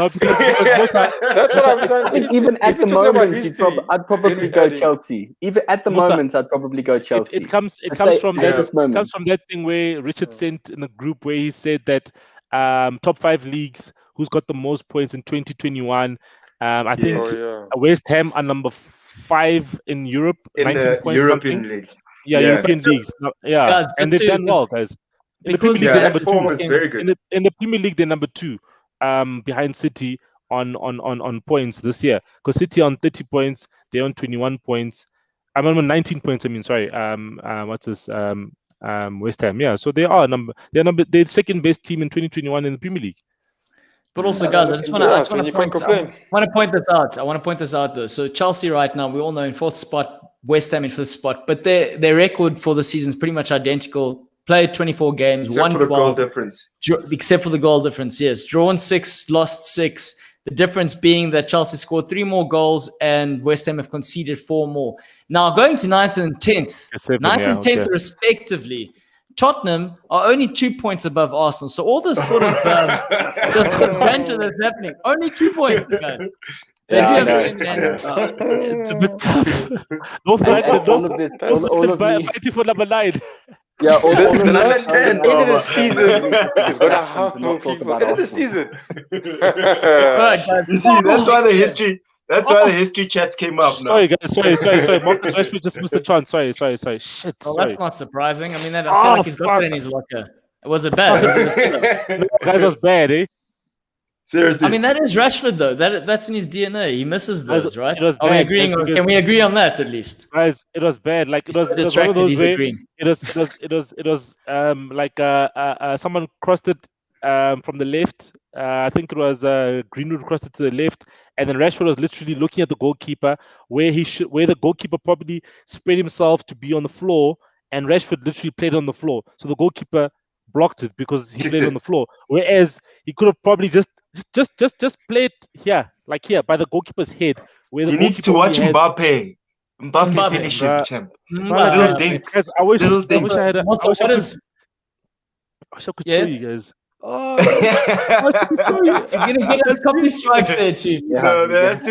because most are, That's what I'm trying I to think say. even at the If you're talking about moment, history, I'd probably go Chelsea. Even at the Musa, moment, I'd probably go Chelsea. it comes Say from at that this moment. it comes from that thing where Richard sent in a group where he said that top 5 leagues, who's got the most points in 2021. I think West Ham are number 5 in Europe, In 19 the points European something. leagues. Yeah, European leagues. Yeah, Guys, and just they've to- done well, guys. In the because Premier League, Yeah, they're that number form 2. was very good. In the Premier League, they're number 2, behind City on points this year. Because City on 30 points, they're on 21 points. I'm on 19 points. I mean, sorry. What's this? West Ham. Yeah, so they're second best team in 2021 in the Premier League. But also, guys, I just want to point this out. I want to point this out, though. So Chelsea right now, we all know in 4th spot, West Ham in 5th spot, but their record for the season is pretty much identical. Played 24 games, Except won for the 12, goal difference. except for the goal difference. Yes, drawn 6, lost 6. The difference being that Chelsea scored 3 more goals and West Ham have conceded 4 more. Now going to 9th and 10th, 9th and 10th respectively. Tottenham are only 2 points above Arsenal. So all this sort of the banter that's happening, only 2 points, guys. It's a bit tough. North fighting for number 9. Yeah, all End of of that. the season is going to have more people. End of the season. You see, that's why the history. That's why the history chats came up now. Sorry, guys. Sorry. Marcus Rashford just missed the chance. Sorry. Shit. Well, sorry. that's not surprising. I mean, I feel like he's got that in his locker. Was it bad? That was bad, eh? Seriously. I mean, that is Rashford, though. That's in his DNA. He misses those, right? It was Are we bad, agreeing? Can we agree on that at least? Guys, it was bad. Like it was one of those where it was like someone crossed it from the left. I think it was Greenwood crossed it to the left, and then Rashford was literally looking at the goalkeeper where the goalkeeper probably spread himself to be on the floor, and Rashford literally played on the floor. So the goalkeeper blocked it because he played on the floor. Whereas he could have probably just played here, like here by the goalkeeper's head. Where the he needs to watch Mbappe. Mbappe finishes, champ. Little dinks. I wish I had. I Also, wish I could show you guys. Oh, You're gonna get us copy strikes there, Chief. No, there has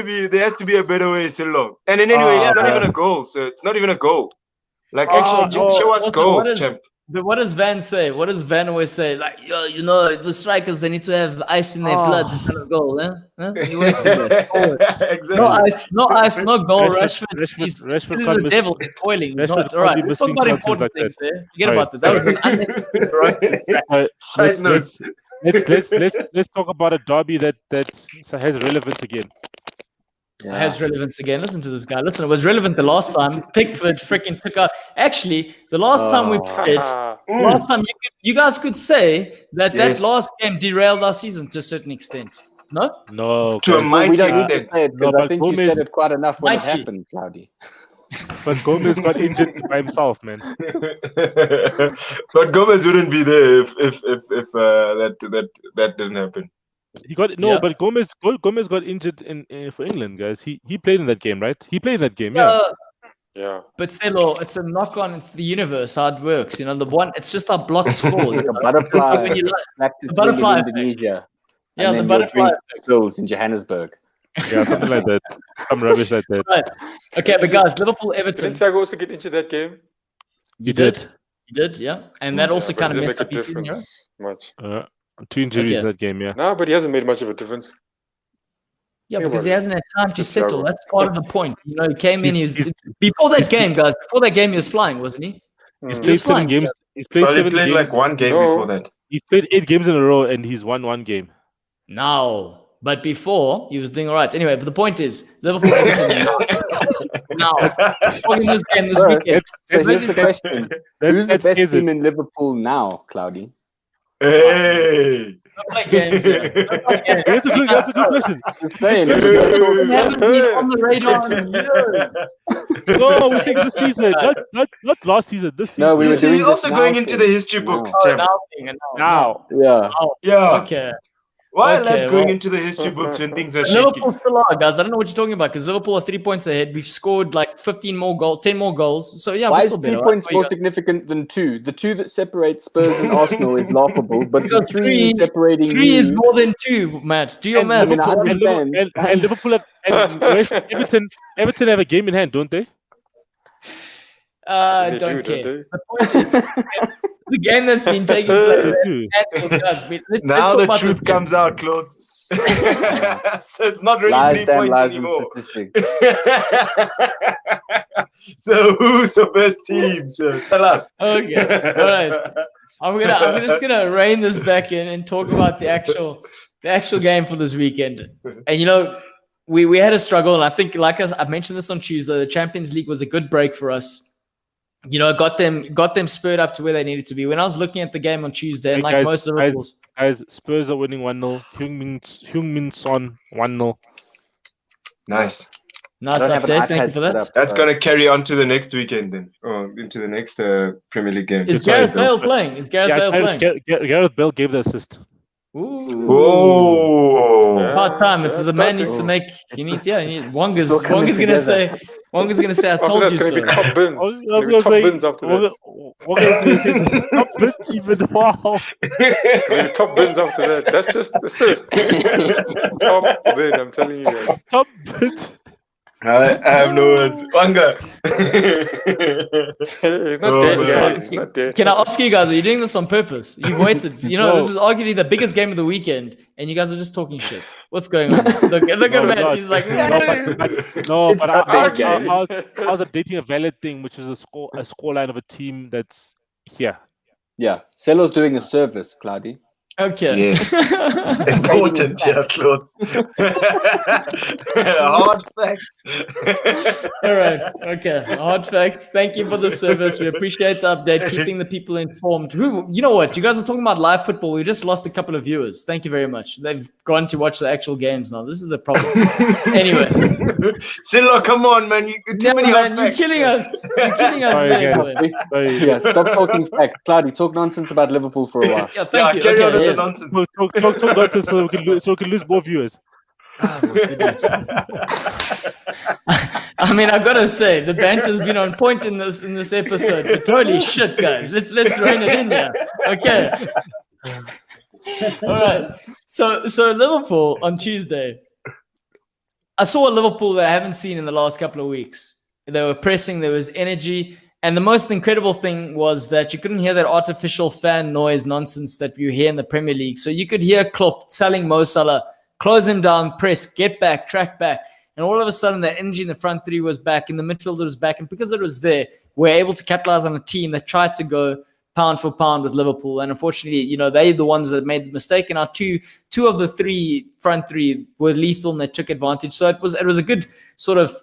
to be a better way, Silo. And then anyway, it's not even a goal, so it's not even a goal. Like actually, just show us goals, champ. But what does Van say? What does Van always say? Like, yo, you know, the strikers, they need to have ice in their blood to kind of goal, huh? You always say that. Exactly. No ice, no goal. Rashford He's is the devil. He's boiling. He's not. All right, let's talk about important things there. Forget about that. That was an unnecessary Side notes. Let's talk about a derby that has relevance again. Has relevance again. Listen to this guy. Listen, it was relevant the last time. Pickford freaking took out. Actually, the last time we played, last time you guys could say that last game derailed our season to a certain extent. No, to a mighty extent. I think you said it quite enough when it happened, Claudio. But Gomez got injured by himself, man. But Gomez wouldn't be there if that didn't happen. He got but Gomez got injured in for England, guys. He played in that game, right? He played in that game, Yeah. But Celo, it's a knock on the universe, how it works. You know, it's just how blocks fall. Like a butterfly. The butterfly in Indonesia. Yeah, the butterfly spills in Johannesburg. Yeah, something like that. Some rubbish like that. Right. Okay, but guys, Liverpool, Everton. Didn't Thiago also get into that game? He did, yeah. And that also kind of doesn't messed make up a his season, difference much. 2 injuries in that game, yeah. No, but he hasn't made much of a difference. Yeah, because he hasn't had time to settle. That's part of the point. You know, he came in. Before that game, guys. Before that game, he was flying, wasn't he? He's played 7 games. He's played 7 games. Like one game before that. He's played 8 games in a row, and he's won 1 game. No, but before he was doing all right. Anyway, but the point is, Liverpool, Everton. Now, talking this game this weekend. So here's the question: who's the best team in Liverpool now, Claudio? Hey. play games. Don't play games. That's a good question. Just saying. We haven't been on the radar in years. No, we think this season, not last season. This season. No, we were This is doing this also now going into the thing. history books, Oh, champ. now. Yeah. Oh, Yeah. okay. Why are Okay, lads going well- into the history books when things are shaky? Liverpool still are, guys. I don't know what you're talking about because Liverpool are 3 points ahead. We've scored like 15 more goals, 10 more goals. So yeah, Why we're is still 3 better. points Right? more significant than 2? The 2 that separate Spurs and Arsenal is laughable, but the Because 3 separating 3 is you. more than 2, Matt. Do your And maths. I Liverpool, understand. and Liverpool have, and Everton have a game in hand, don't they? They Don't do, care. don't The point is, the game that's been taking place. Guys, let's Now talk the about truth this game. comes out, Claude. So it's not really Lies, 3 damn points lies, anymore. and statistics. So who's the best team? So tell us. Okay, all right. I'm just gonna rein this back in and talk about the actual game for this weekend. And you know, we had a struggle, and I think, like I mentioned this on Tuesday, the Champions League was a good break for us. You know, got them spurred up to where they needed to be. When I was looking at the game on Tuesday, and like most Liverpool's, guys, Spurs are winning 1-0. Heung-min Son 1-0. Nice. nice I don't have an update. Thank you iPad for that. set up, That's so- going to carry on to the next weekend then, or into the next Premier League game. Is Sorry, Gareth Bill. Bale playing? Is Gareth Bale playing? Gareth Bale gave the assist. Ooh. Oh. About time. It's the man needs to make. He needs. Wonga's gonna say. I After told that, you it's so. going to be top bins. I was It's gonna be gonna top say, bins after that. what was gonna say? Top bins even. Wow. It's gonna be top bins after that. That's just assist. Top bin, I'm telling you guys. Top bins. I have no words. Wanga. He's not Oh, dead, man. guys. He's not dead. Can I ask you guys? Are you doing this on purpose? You've waited. You know, No. this is arguably the biggest game of the weekend, and you guys are just talking shit. What's going on? Look at Matt. no, He's like, no, It's but not I big game. was updating a valid thing, which is a scoreline of a team that's here. Yeah. Celo's doing a service, Claudio. okay. Yes. Important, yeah, Claude. Hard facts. All right. Okay. Hard facts. Thank you for the service. We appreciate the update, keeping the people informed. You know what? You guys are talking about live football. We just lost a couple of viewers. Thank you very much. They've gone to watch the actual games now. This is the problem. Anyway. Silla, come on, man. Too many hard Man, you're facts. killing us. You're killing us. Sorry, man. guys. Sorry. Yeah, stop talking facts. Claudio, talk nonsense about Liverpool for a while. Yeah, thank you. Carry on Okay, with yes. the nonsense. Talk nonsense so we can lose more viewers. Oh, my goodness. I mean, I've got to say, the banter's been on point in this episode. But holy shit, guys. Let's rein it in there. Okay. All right. So Liverpool on Tuesday. I saw a Liverpool that I haven't seen in the last couple of weeks. They were pressing, there was energy. And the most incredible thing was that you couldn't hear that artificial fan noise nonsense that you hear in the Premier League. So you could hear Klopp telling Mo Salah, close him down, press, get back, track back. And all of a sudden, the energy in the front three was back, in the midfield was back. And because it was there, we're able to capitalize on a team that tried to go pound for pound with Liverpool. And unfortunately, you know, they're the ones that made the mistake. And our two of the front three were lethal and they took advantage. So it was a good sort of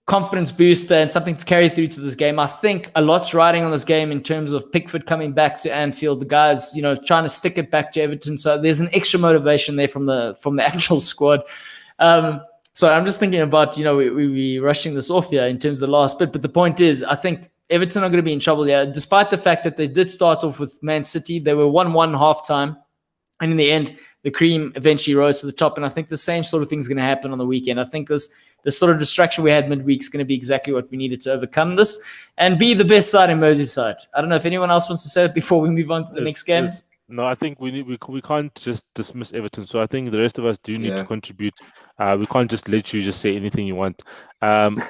confidence booster and something to carry through to this game. I think a lot's riding on this game in terms of Pickford coming back to Anfield, the guys, you know, trying to stick it back to Everton. So there's an extra motivation there from the actual squad. So I'm just thinking about, you know, we rushing this off here in terms of the last bit. But the point is, I think Everton are going to be in trouble here, despite the fact that they did start off with Man City. They were 1-1 halftime. And in the end, the cream eventually rose to the top. And I think the same sort of thing is going to happen on the weekend. I think the sort of distraction we had midweek is going to be exactly what we needed to overcome this and be the best side in Merseyside. I don't know if anyone else wants to say it before we move on to the next game. No, I think we can't just dismiss Everton. So I think the rest of us do need to contribute. We can't just let you just say anything you want.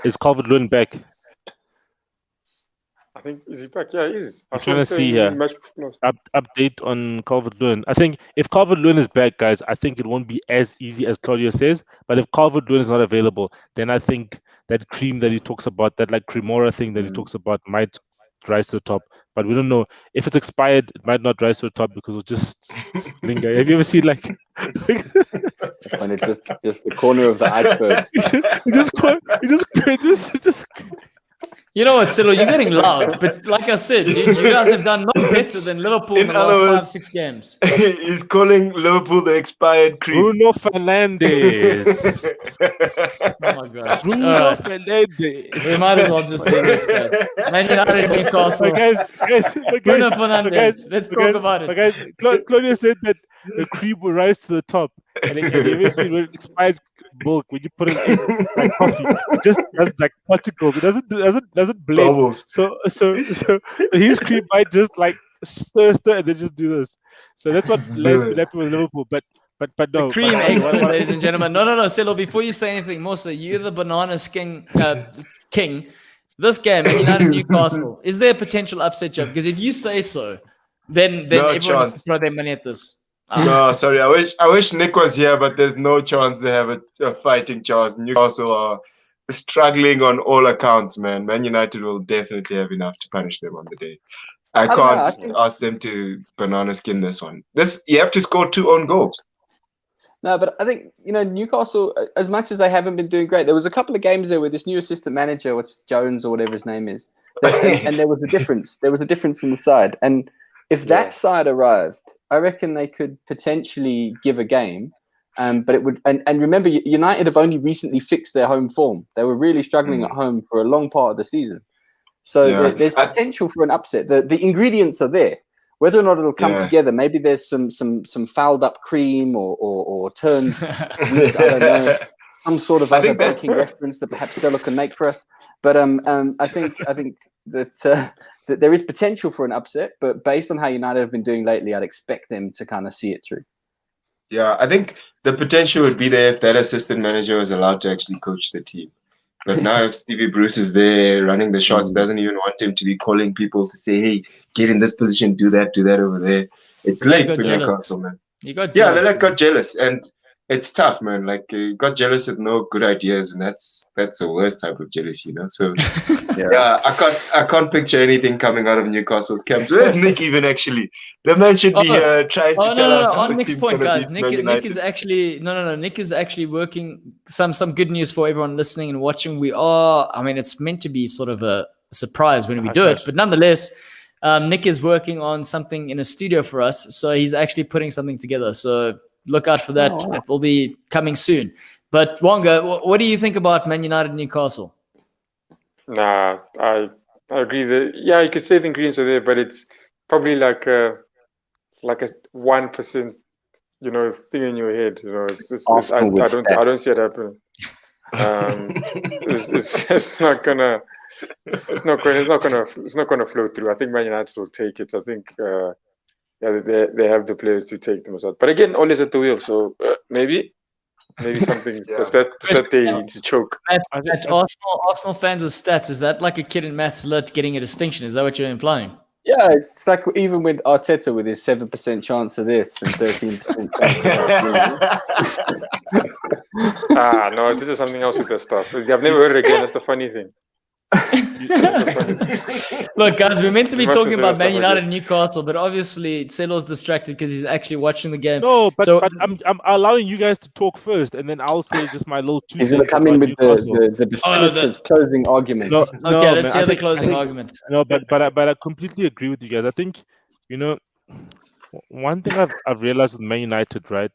Is Calvert-Lewin back? I think, is he back? Yeah, he is. I'm trying to see here. Update on Calvert-Lewin. I think if Calvert-Lewin is back, guys, I think it won't be as easy as Claudio says. But if Calvert-Lewin is not available, then I think that cream that he talks about, that like Cremora thing that he talks about, might rise to the top. But we don't know. If it's expired, it might not rise to the top because it'll just linger. Have you ever seen like When it's just the corner of the iceberg. You know what, Silo, you're getting loud. But like I said, you guys have done no better than Liverpool in the last 5-6 games. He's calling Liverpool the expired cream. Bruno Fernandes. Oh my gosh. Bruno Fernandes. We might as well just do this, guys. Man United, Newcastle. Guys, Bruno Fernandes. Let's talk about it. Guys, Claudio said that the cream will rise to the top. And you ever seen when expired milk, when you put it in like coffee, it just does like particles. It doesn't blend. Bubbles. So his cream might just like stir and then just do this. So that's what Les been happy with Liverpool. But no. The cream expert, ladies and gentlemen. No, Silo, before you say anything more, so you're the bananas king. This game, Man United Newcastle, is there a potential upset job? Because if you say so, then No everyone has chance. to throw their money at this. No, sorry. I wish Nick was here, but there's no chance they have a fighting chance. Newcastle are struggling on all accounts, man. Man United will definitely have enough to punish them on the day. I don't know, I can't think- ask them to banana skin this one. You have to score 2 own goals. No, but I think, Newcastle, as much as they haven't been doing great, there was a couple of games there with this new assistant manager, what's Jones or whatever his name is, and there was a difference. There was a difference in the side. And if that side arrived, I reckon they could potentially give a game. But it would, and remember, United have only recently fixed their home form. They were really struggling at home for a long part of the season. So there's potential for an upset. The ingredients are there. Whether or not it'll come together, maybe there's some fouled up cream or turned wheat, I don't know, some sort of other baking reference that perhaps Selo can make for us. But I think that there is potential for an upset, but based on how United have been doing lately, I'd expect them to kind of see it through. Yeah, I think the potential would be there if that assistant manager was allowed to actually coach the team. But now if Stevie Bruce is there running the shots, doesn't even want him to be calling people to say, hey, get in this position, do that over there. It's late for Newcastle, man. You got jealous. They got jealous. And it's tough, man. Like, you got jealous with no good ideas, and that's the worst type of jealousy, So, I can't picture anything coming out of Newcastle's camp. Where's Nick even, actually? The man should be trying to tell us. On Nick's point, guys, Nick is actually Nick is actually working some good news for everyone listening and watching. It's meant to be sort of a surprise when we do it, but nonetheless, Nick is working on something in a studio for us, so he's actually putting something together. So look out for that. It will be coming soon. But Wonga, what do you think about Man United Newcastle? Nah, I agree that you could say the ingredients are there, but it's probably like a 1%, thing in your head. I don't see it happening. It's not gonna flow through. I think Man United will take it. I think they have the players to take them aside. But again, always at the wheel. So maybe something that they need to choke. Arsenal fans with stats, is that like a kid in maths lit getting a distinction? Is that what you're implying? Yeah, it's like even with Arteta with his 7% chance of this and 13% chance of that. No, this is something else with that stuff. I've never heard it again. That's the funny thing. Look, guys, we're meant to be talking about Man United and Newcastle, but obviously Celo's distracted because he's actually watching the game. No, but I'm allowing you guys to talk first, and then I'll say just my little 2 cents. He's going to come in with the definitive closing argument. Let's hear the closing argument. No, but I completely agree with you guys. I think, one thing I've realized with Man United, right,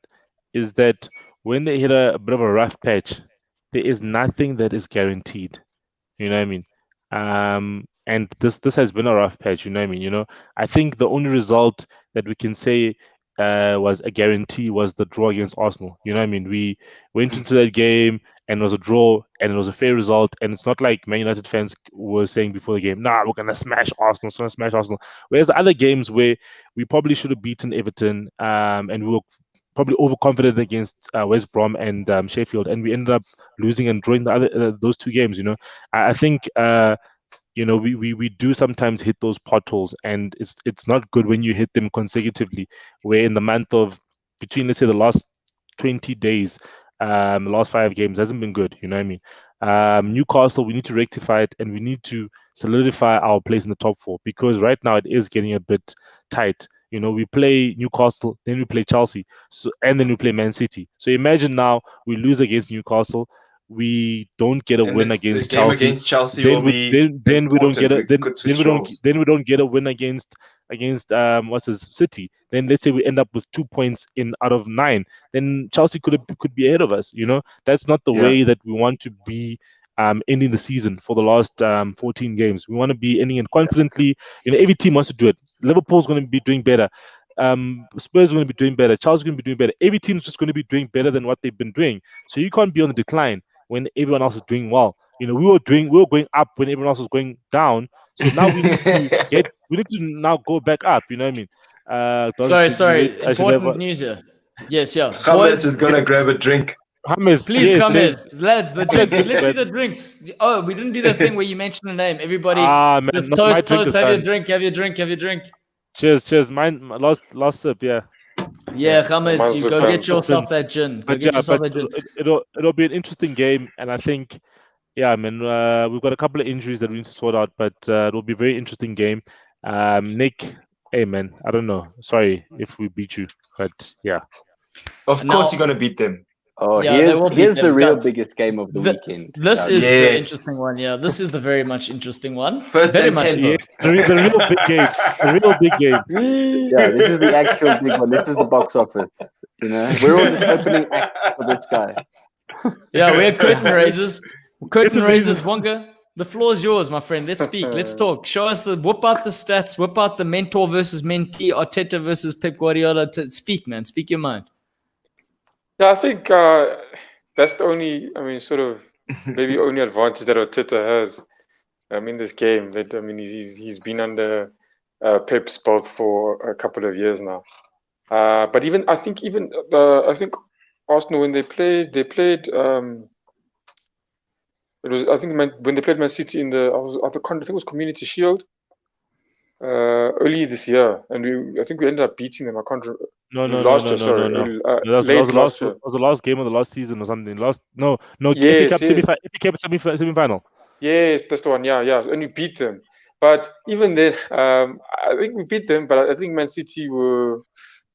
is that when they hit a bit of a rough patch, there is nothing that is guaranteed. You know what I mean? And this has been a rough patch, you know what I mean? I think the only result that we can say was a guarantee was the draw against Arsenal. You know what I mean? We went into that game and it was a draw and it was a fair result. And it's not like Man United fans were saying before the game, we're going to smash Arsenal. Whereas the other games where we probably should have beaten Everton and we were probably overconfident against West Brom and Sheffield, and we ended up losing and drawing those 2 games. I think we do sometimes hit those potholes, and it's not good when you hit them consecutively. Where in the month of between, let's say, the last 20 days, the last 5 games hasn't been good. You know what I mean? Newcastle, we need to rectify it, and we need to solidify our place in the top 4, because right now it is getting a bit tight. We play Newcastle, then we play Chelsea, and then we play Man City. So imagine now we lose against Newcastle, we don't get a And win the against game Chelsea, against Chelsea then will we be then we don't get a important. We could switch roles. then we don't get a win against what's his City. Then let's say we end up with 2 points out of 9. Then Chelsea could be ahead of us. That's not the Yeah. way that we want to be ending the season for the last 14 games. We want to be ending it confidently. Every team wants to do it. Liverpool's going to be doing better. Spurs are going to be doing better. Chelsea is going to be doing better. Every team's just going to be doing better than what they've been doing. So you can't be on the decline when everyone else is doing well. We were going up when everyone else was going down. So now we need to now go back up. You know what I mean? Sorry. Important news here. Yes, yeah. James is gonna grab a drink. James, Please, yes, James. Lads, the drinks. Let's see the drinks. Oh, we didn't do the thing where you mentioned the name. Everybody, man, just not my toast. drink this Have your time. drink. Have your drink. Cheers. Mine last sip, yeah. Yeah, James, Mine's you with go them. get yourself that gin. Go But get yourself that gin. it'll be an interesting game, and I think, yeah, I mean, we've got a couple of injuries that we need to sort out, but it'll be a very interesting game. Nick, hey man, I don't know. Sorry if we beat you, but yeah. Of course, you're gonna beat them. Oh, Yeah, they will beat here's them, the real guys. biggest game of the weekend. This guys. is the Yes. interesting one. Yeah, this is the very much interesting one. First Very and much 10. so. Yes, the real big game. The real big game. Yeah, this is the actual big one. This is the box office. We're all just opening acts for this guy. Yeah, we're curtain raisers. Curtain raisers, Wonga. The floor is yours, my friend. Let's speak. Let's talk. Show us whip out the stats. Whip out the mentor versus mentee, Arteta versus Pep Guardiola. Speak, man. Speak your mind. Yeah, I think that's the only, sort of maybe only advantage that Arteta has in this game. That he's been under Pep's belt for a couple of years now. But I think Arsenal, when they played. It was, I think, when they played Man City in I think it was Community Shield early this year, and I think we ended up beating them. I can't remember. No. Last year, sorry. That was the last game of the last season or something. Yes, FA Cup semi-final. Yes, that's the one. Yeah, and we beat them. But even then, I think we beat them. But I think Man City were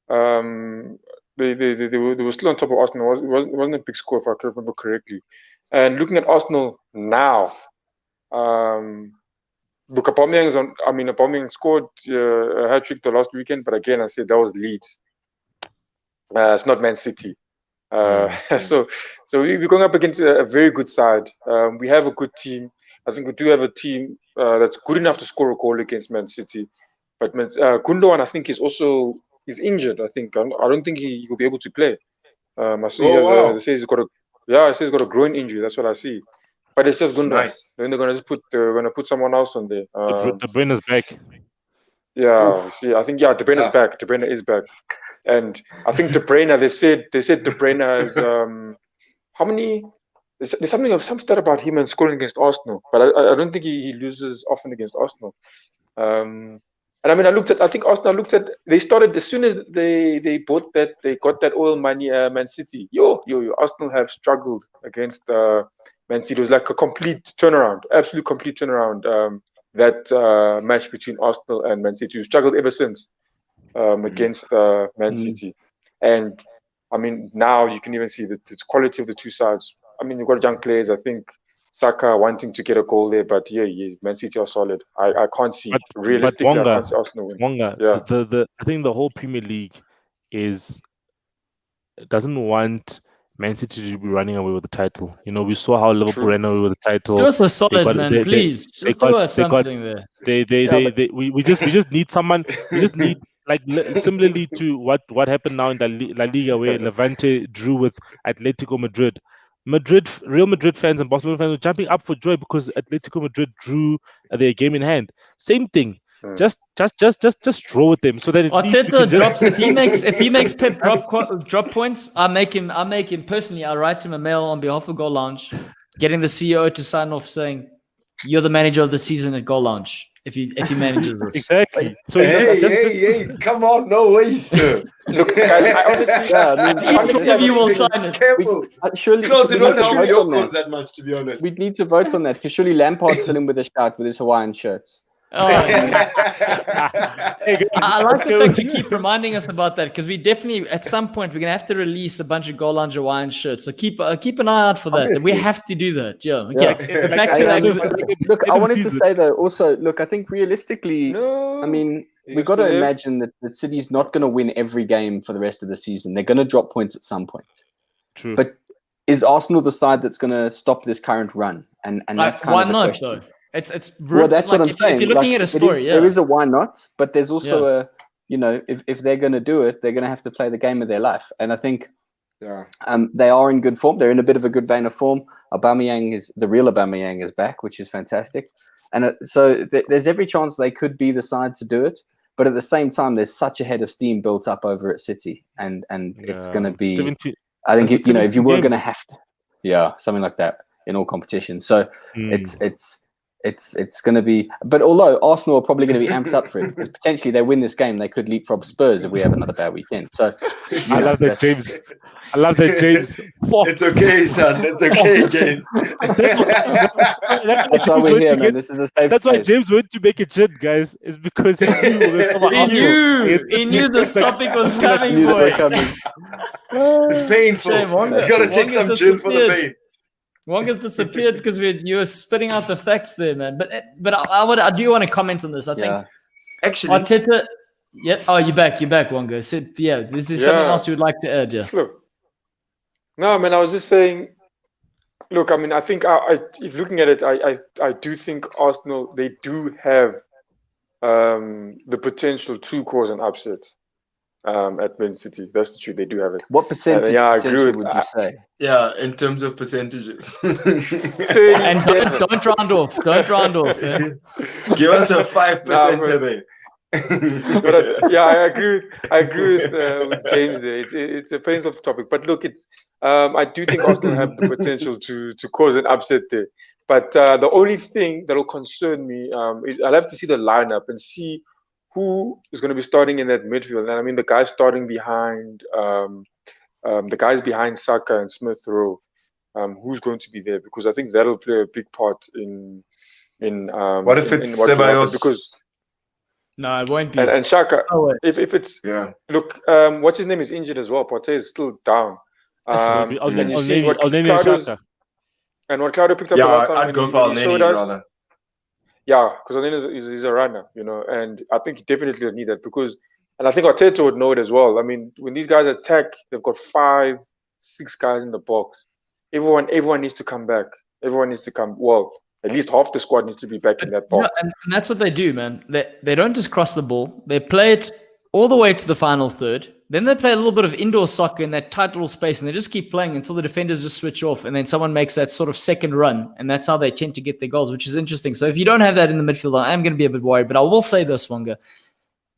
they were still on top of Arsenal. It wasn't a big score, if I can remember correctly. And looking at Arsenal now, look, Aubameyang scored a hat trick the last weekend, but again, I said that was Leeds. It's not Man City. So we're going up against a very good side. We have a good team. I think we do have a team that's good enough to score a goal against Man City. But Gundogan, I think, is injured. I think I don't think he will be able to play. I see. They say he's got a groin injury. That's what I see. But it's just Gundogan. Nice. Then they're gonna put someone else on there. De Bruyne is back. Yeah, see, I think De Bruyne is back. De Bruyne is back, and I think De Bruyne. They said De Bruyne has how many? There's some stat about him and scoring against Arsenal, but I don't think he loses often against Arsenal. And I think Arsenal looked at. They started as soon as they bought that. They got that oil money. Man City. Arsenal have struggled against Man City. It was like a complete turnaround, absolute complete turnaround. That match between Arsenal and Man City, who struggled ever since against Man City. And now you can even see the quality of the two sides. You've got young players. I think Saka wanting to get a goal there, but Man City are solid. I can't see realistically. I can't see Arsenal win. Wonga, I think the whole Premier League doesn't want Man City to be running away with the title. We saw how Liverpool ran away with the title. Do us a solid, man, please. Just do us something there. We just need someone. We just need, like, similarly to what happened now in La Liga, where Levante drew with Atletico Madrid. Real Madrid fans and Barcelona fans were jumping up for joy because Atletico Madrid drew their game in hand. Same thing. Just draw with them so that Arteta drops. If he makes Pep drop points, I make him personally. I write him a mail on behalf of Goal Lounge, getting the CEO to sign off saying, "You're the manager of the season at Goal Lounge." If he manages this. Exactly. So hey, come on, no way, sir. Look, I honestly, you will sign it. Surely, Close it don't help your on cause that much, to be honest. We'd need to vote on that because surely Lampard's still in with a shout with his Hawaiian shirts. Oh, I like the fact you keep reminding us about that because we definitely, at some point, we're gonna have to release a bunch of Goalloungetv wine shirts. So keep an eye out for that. Obviously. We have to do that. Yeah. Okay. Yeah. Back to that. Look, I wanted to say though, also, look, I think realistically, No. I mean, Yes, we've got to Liv. imagine that City's not going to win every game for the rest of the season. They're going to drop points at some point. True. But is Arsenal the side that's going to stop this current run? And that's kind why of the not question. though? It's Well, that's like, what I'm if, saying. If you're looking Like, at a story, there is a why not, but there's also a, you know, if they're going to do it, they're going to have to play the game of their life. And I think they are in good form. They're in a bit of a good vein of form. The real Aubameyang is back, which is fantastic. And so there's every chance they could be the side to do it. But at the same time, there's such a head of steam built up over at City. And it's going to be, 17, I think, if you were games. going to have to, something like that in all competitions. So it's going to be, but although Arsenal are probably going to be amped up for it, because potentially they win this game, they could leapfrog Spurs if we have another bad weekend. So I love that, James. I love that, James. It's okay, son. It's okay, James. That's why we're here, man. This is a safe That's why space. James went to make a gin, guys. It's because he knew this topic was coming, Knew that boy. we're coming. It's painful. Shame, Wonga. You gotta take Wonga some gin for the disappeared. pain. Wonga's disappeared because you were spitting out the facts there, man. But I do want to comment on this. I think Actually, Arteta. Yeah. Oh, you're back, Wonga. Said, this is something else you would like to add, yeah. Look. No, man, I was just saying, look, I mean, I think if looking at it, I do think Arsenal, they do have the potential to cause an upset at Man City. That's the truth. They do have it. What percentage I agree potential with would you say? yeah, in terms of percentages. And don't round off. Don't round off. Yeah? Give us a 5% today. But I agree with James there. It's a painful topic, but look, it's I do think Arsenal have the potential to cause an upset there. But the only thing that will concern me is I'll have to see the lineup and see who is going to be starting in that midfield. And I mean, the guys starting behind the guys behind Saka and Smith Rowe. Who's going to be there? Because I think that'll play a big part in what if it's what will happen, Ceballos? because No, it won't be. and Shaka, Oh, if it's look, what's his name is injured as well. Partey is still down. And you see what Claudio's, and what Claudio picked up the last time. I'd go for Elneny rather. Yeah, because Elneny is a runner, you know, and I think he definitely would need that because, and I think Arteta would know it as well. I mean, when these guys attack, they've got 5-6 guys in the box. Everyone needs to come back. Everyone needs to come. Well, at least half the squad needs to be back in that box. And that's what they do, man. They don't just cross the ball. They play it all the way to the final third. Then they play a little bit of indoor soccer in that tight little space, and they just keep playing until the defenders just switch off, and then someone makes that sort of second run, and that's how they tend to get their goals, which is interesting. So if you don't have that in the midfield, I am going to be a bit worried, but I will say this, Wonga.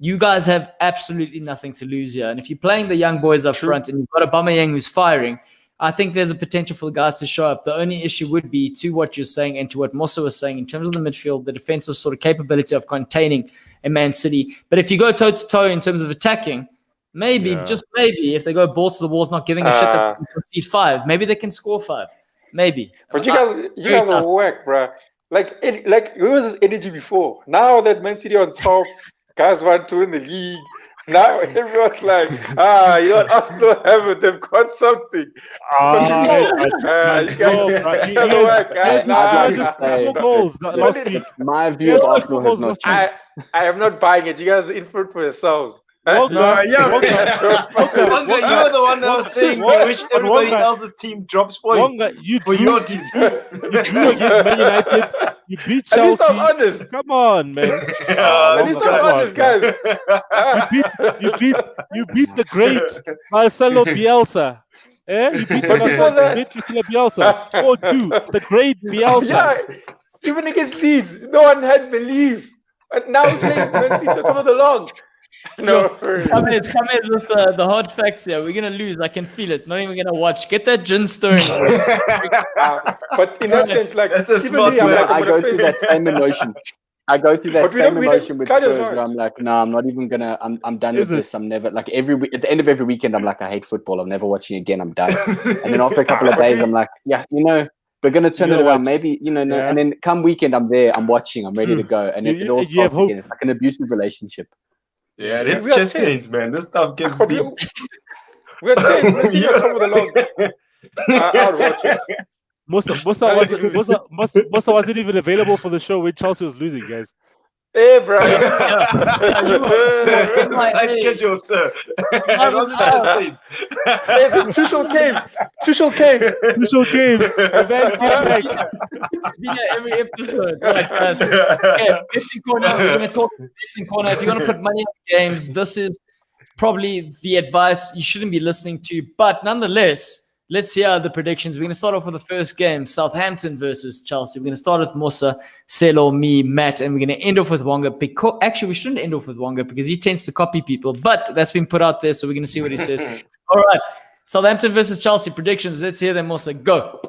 You guys have absolutely nothing to lose here. And if you're playing the young boys up front and you've got Aubameyang who's firing, I think there's a potential for the guys to show up. The only issue would be to what you're saying and to what Mossa was saying in terms of the midfield, the defensive sort of capability of containing a Man City. But if you go toe-to-toe in terms of attacking, maybe, just maybe, if they go balls to the walls, not giving a shit that they can concede 5, maybe they can score 5. Maybe. But you guys are whack, bro. Like where was this energy before? Now that Man City on top, guys want to win the league. Now everyone's like, you know what? Arsenal have it. They've got something. My view of Arsenal has not changed. I am not buying it. You guys are in for it for yourselves. You're the one that was saying you wish everybody else's team drops points. You for your team. You drew against Man United. You beat Chelsea. At least I'm honest. Come on, man. At least I'm honest, guys. You beat the great Marcelo Bielsa. You beat Marcelo Bielsa. 4-2. The great Bielsa. Yeah, even against Leeds, no one had belief. And now we're playing Man City on top of the long. No, come here with the hard facts here. We're gonna lose. I can feel it. Not even gonna watch. Get that gin stirring. But in that sense, like, that's a smart I'm man. like, I go through that same emotion. I go through that same emotion with Spurs where I'm like, no, I'm not even gonna. I'm done with this. I'm never like at the end of every weekend. I'm like, I hate football. I'm never watching again. I'm done. And then after a couple of days, I'm like, yeah, you know. we're going to turn You it know around. what? Maybe, you know, Yeah. and then come weekend, I'm there, I'm watching, I'm ready to go. And it all You have starts hope. again. It's like an abusive relationship. Yeah, that's We are chest 10. pains, man. This stuff gets But deep. we're 10. We're sitting at top of the log. I'll watch it. Musa wasn't even available for the show when Chelsea was losing, guys. Hey, bro. Tight schedule, sir. I was out. Hey, Tuchel came. Crucial game. The man came back. It's been here every episode. Right, guys. Okay, betting corner. We're going to talk betting corner. If you want to put money on games, this is probably the advice you shouldn't be listening to. But nonetheless, let's hear the predictions. We're going to start off with the first game, Southampton versus Chelsea. We're going to start with Musa, Selo, me, Matt, and we're going to end off with Wonga. Actually, we shouldn't end off with Wonga because he tends to copy people, but that's been put out there, so we're going to see what he says. All right, Southampton versus Chelsea predictions. Let's hear them, Musa. Go.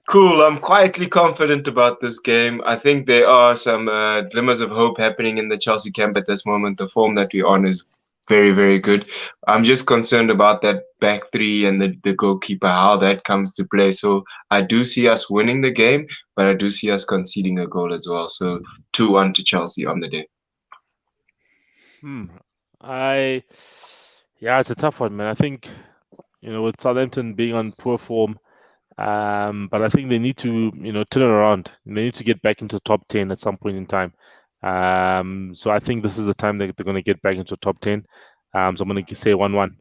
Cool. I'm quietly confident about this game. I think there are some glimmers of hope happening in the Chelsea camp at this moment. The form that we're on is very, very good. I'm just concerned about that back three and the goalkeeper, how that comes to play. So I do see us winning the game, but I do see us conceding a goal as well. So 2-1 to Chelsea on the day. It's a tough one, man. I think, with Southampton being on poor form, but I think they need to, turn it around. They need to get back into top 10 at some point in time. So I think this is the time that they're going to get back into top 10. So I'm going to say 1-1.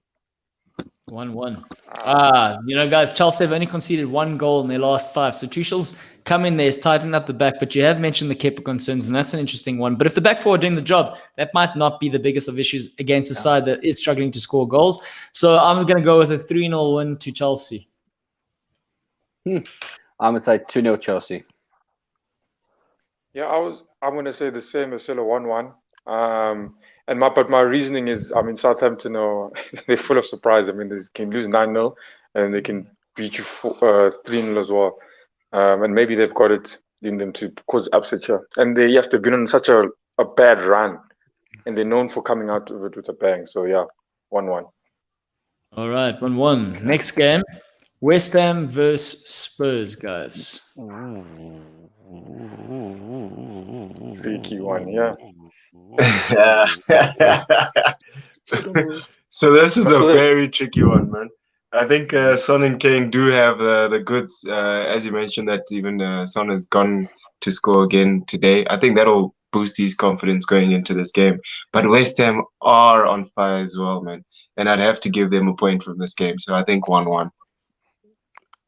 1-1. Guys, Chelsea have only conceded 1 goal in their last 5. So Tuchel's come in there, is tightened up the back, but you have mentioned the Kepa concerns, and that's an interesting one. But if the back four are doing the job, that might not be the biggest of issues against a side that is struggling to score goals. So I'm going to go with a 3-0 win to Chelsea. I'm going to say 2-0 Chelsea. Yeah, I'm going to say the same as Silo, 1-1. But my reasoning is, Southampton they're full of surprise. They can lose 9-0 and they can beat you 3-0 as well. And maybe they've got it in them to cause upset here. And they've been on such a bad run, and they're known for coming out of it with a bang. So yeah, 1-1. All right, 1-1. Next game, West Ham versus Spurs, guys. Tricky one, yeah. So this is a very tricky one, man. I think Son and Kane do have the goods. As you mentioned, that even Son has gone to score again today. I think that'll boost his confidence going into this game. But West Ham are on fire as well, man. And I'd have to give them a point from this game. So I think 1-1.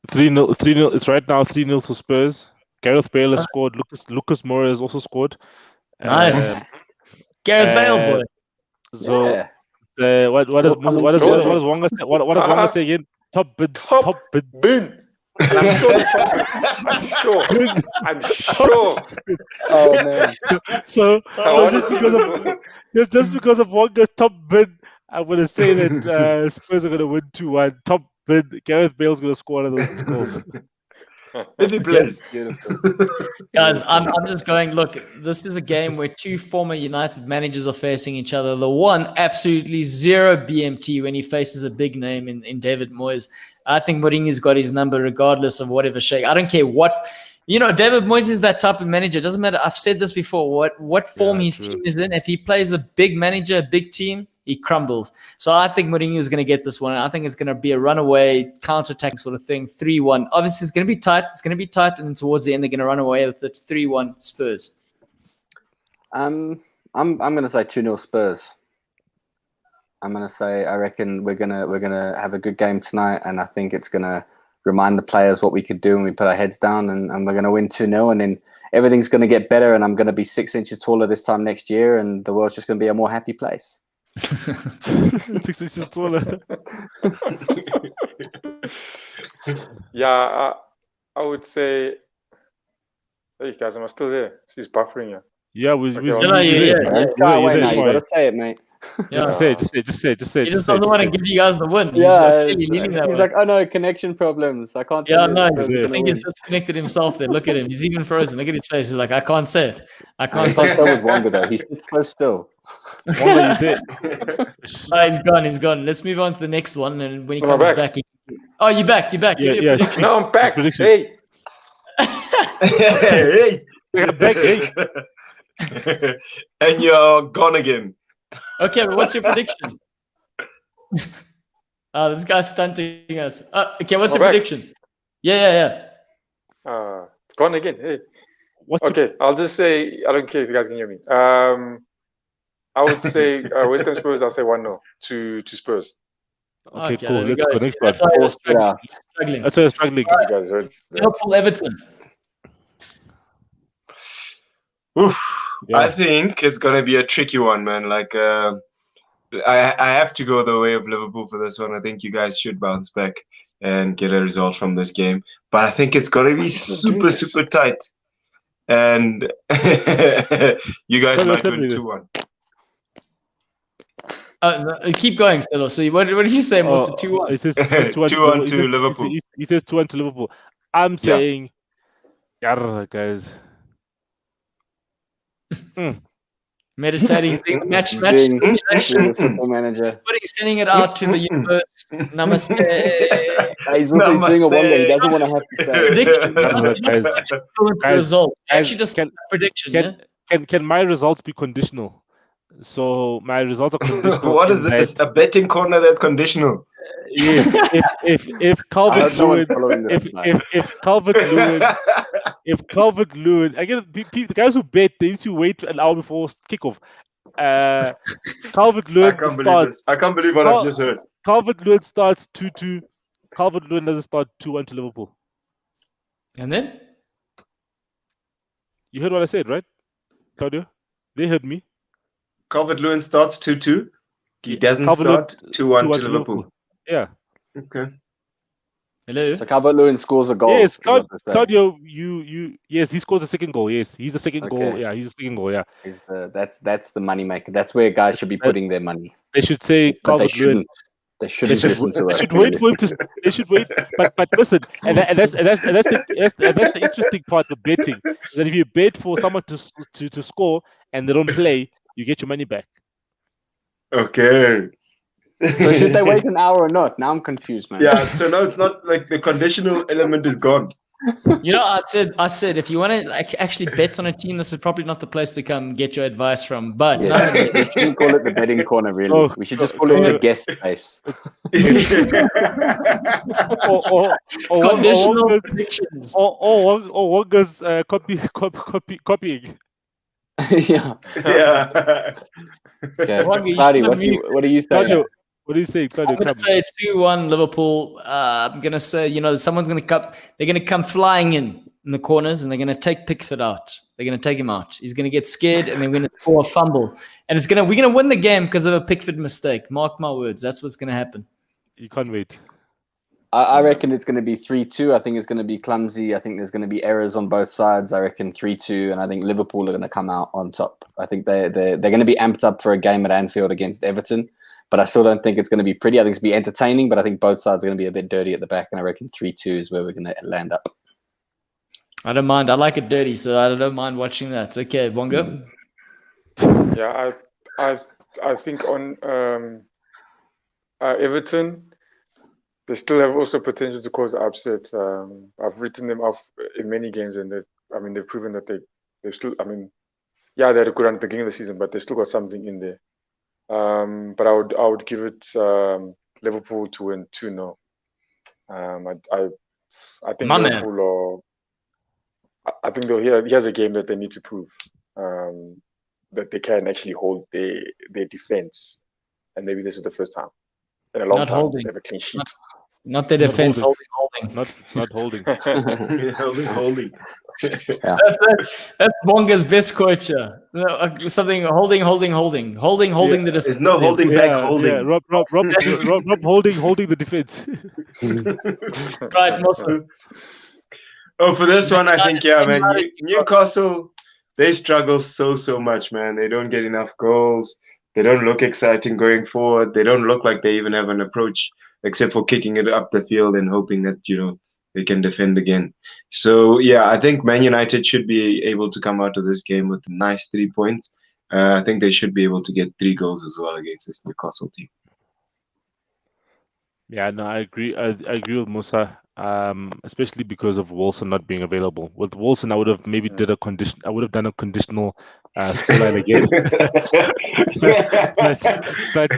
3-0. It's right now 3-0 to Spurs. Gareth Bale has scored. Lucas Moura has also scored. Nice. Gareth Bale, boy. So Yeah. what does Wonga say? What does Wonga say again? Top bid. Bin. And I'm sure. I'm sure. Oh, man. So just because of Wonga's top bid, I'm going to say that Spurs are going to win 2-1. Top bid. Gareth Bale's going to score one of those goals. Maybe please. Guys, I'm just going, look, this is a game where 2 former United managers are facing each other. The one, absolutely zero BMT when he faces a big name in David Moyes. I think Mourinho's got his number regardless of whatever shake. I don't care what. David Moyes is that type of manager. It doesn't matter. I've said this before. What form his team is in, if he plays a big manager, a big team, he crumbles. So I think Mourinho is going to get this one. I think it's going to be a runaway, counter-attack sort of thing, 3-1. Obviously, it's going to be tight. And then towards the end, they're going to run away with it, 3-1 Spurs. I'm going to say 2-0 Spurs. I'm going to say I reckon we're gonna have a good game tonight, and I think it's going to remind the players what we could do when we put our heads down, and we're going to win 2-0, and then everything's going to get better, and I'm going to be 6 inches taller this time next year, and the world's just going to be a more happy place. 6 inches taller. Yeah, I would say. Hey guys, am I still there? She's buffering you. Yeah, You gotta say it, mate. Yeah. Just say it. He just doesn't want to give you guys the win. Yeah, He's like, oh no, connection problems. I can't. Yeah, tell no, you. I think he's disconnected himself there. Look at him. He's even frozen. Look at his face. He's like, I can't say it. I I can't can't say it. tell with Wonga though. He sits so still. Wonga, you said. Oh, he's gone. Let's move on to the next one. And when he Am I comes back? back, you're back. Yeah. No, I'm back. Prediction. Hey, Hey. Back, hey. And you're gone again. Okay, but what's your prediction? Oh, this guy's stunting us. Okay, what's I'm your back. prediction? Yeah. Gone again. Hey. What's Okay, I'll just say, I don't care if you guys can hear me. I would say West Ham Spurs, I'll say 1-0 to Spurs. Okay, there cool. we Let's go. go See, next that's one. why you're struggling. Yeah. You're struggling. That's why you're struggling. You guys heard that. Liverpool, Everton. Oof. Yeah. I think it's gonna be a tricky one, man. Like, I have to go the way of Liverpool for this one. I think you guys should bounce back and get a result from this game. But I think it's gonna be super tight. And you guys might win 2-1. Keep going, Stella. So what did you say? Was it 2-1? He says 2-1 2-1 to Liverpool. He says 2-1 to Liverpool. I'm saying, guys. Meditating, match Doing simulation. Football Manager. Sending it out to the universe. Namaste. He's also doing a one day. He doesn't want to have to say. Prediction. Guys, Influence the result. Actually, just prediction. Can my results be conditional? So my results are conditional. What is this? A betting corner that's conditional. Yes. If Calvert Lewin, if Calvert Lewin, again, the guys who bet, they used to wait an hour before kickoff. Calvert Lewin starts. I can't believe what I've just heard. Calvert Lewin starts 2-2. Calvert Lewin doesn't start 2-1 to Liverpool. And then? You heard what I said, right, Claudio? They heard me. Calvert Lewin starts 2-2. He doesn't start 2-1 to Liverpool. Yeah. Okay. Hello. So Calvert Lewin scores a goal. Yes, Claudio, yes, he scores the second goal. Yes, he's the second goal. Yeah, he's the second goal. Yeah. That's the money maker. That's where guys should be putting their money. They should say Calvert Lewin. They shouldn't listen to us. They should wait for him to. They should wait. But listen, and that's the interesting part of betting. Is that if you bet for someone to score and they don't play, you get your money back. Okay. So should they wait an hour or not? Now I'm confused, man. Yeah. So now it's not like the conditional element is gone. You know, I said, if you want to actually bet on a team, this is probably not the place to come get your advice from. But we shouldn't call it the betting corner, really. We should just call it the guest space. Conditional predictions. Or what goes copying. Yeah. Okay. Claudio, what are you saying? What do you say, Claudio? I'm going to say 2-1 Liverpool. I'm going to say, someone's going to come. They're going to come flying in the corners, and they're going to take Pickford out. They're going to take him out. He's going to get scared, and they're going to score a fumble. And we're going to win the game because of a Pickford mistake. Mark my words. That's what's going to happen. You can't wait. I reckon it's going to be 3-2. I think it's going to be clumsy. I think there's going to be errors on both sides. I reckon 3-2, and I think Liverpool are going to come out on top. I think they're going to be amped up for a game at Anfield against Everton. But I still don't think it's going to be pretty. I think it's going to be entertaining, but I think both sides are going to be a bit dirty at the back, and I reckon 3-2 is where we're going to land up. I don't mind. I like it dirty, so I don't mind watching that. Okay, Bongo? Yeah, I think on Everton, they still have also potential to cause upset. I've written them off in many games, and they've proven that they've still. They had a good run at the beginning of the season, but they still got something in there. But I would give it Liverpool to win 2-0. I think Liverpool I think he has a game that they need to prove that they can actually hold their defense, and maybe this is the first time in a long time they have a clean sheet. Not the defense holding. Not holding. holding. Yeah. That's Bonga's best quote. Something holding the defense. There's no holding back. Holding. Yeah. Rob holding the defense. Right, Mosa. Oh, for this one, I think, man. Newcastle, they struggle so much, man. They don't get enough goals. They don't look exciting going forward. They don't look like they even have an approach, except for kicking it up the field and hoping that, they can defend again. So, I think Man United should be able to come out of this game with a nice 3 points. I think they should be able to get 3 goals as well against this Newcastle team. Yeah, no, I agree. I agree with Musa. especially because of Wilson not being available. With Wilson, I would have maybe done a conditional scoreline again. but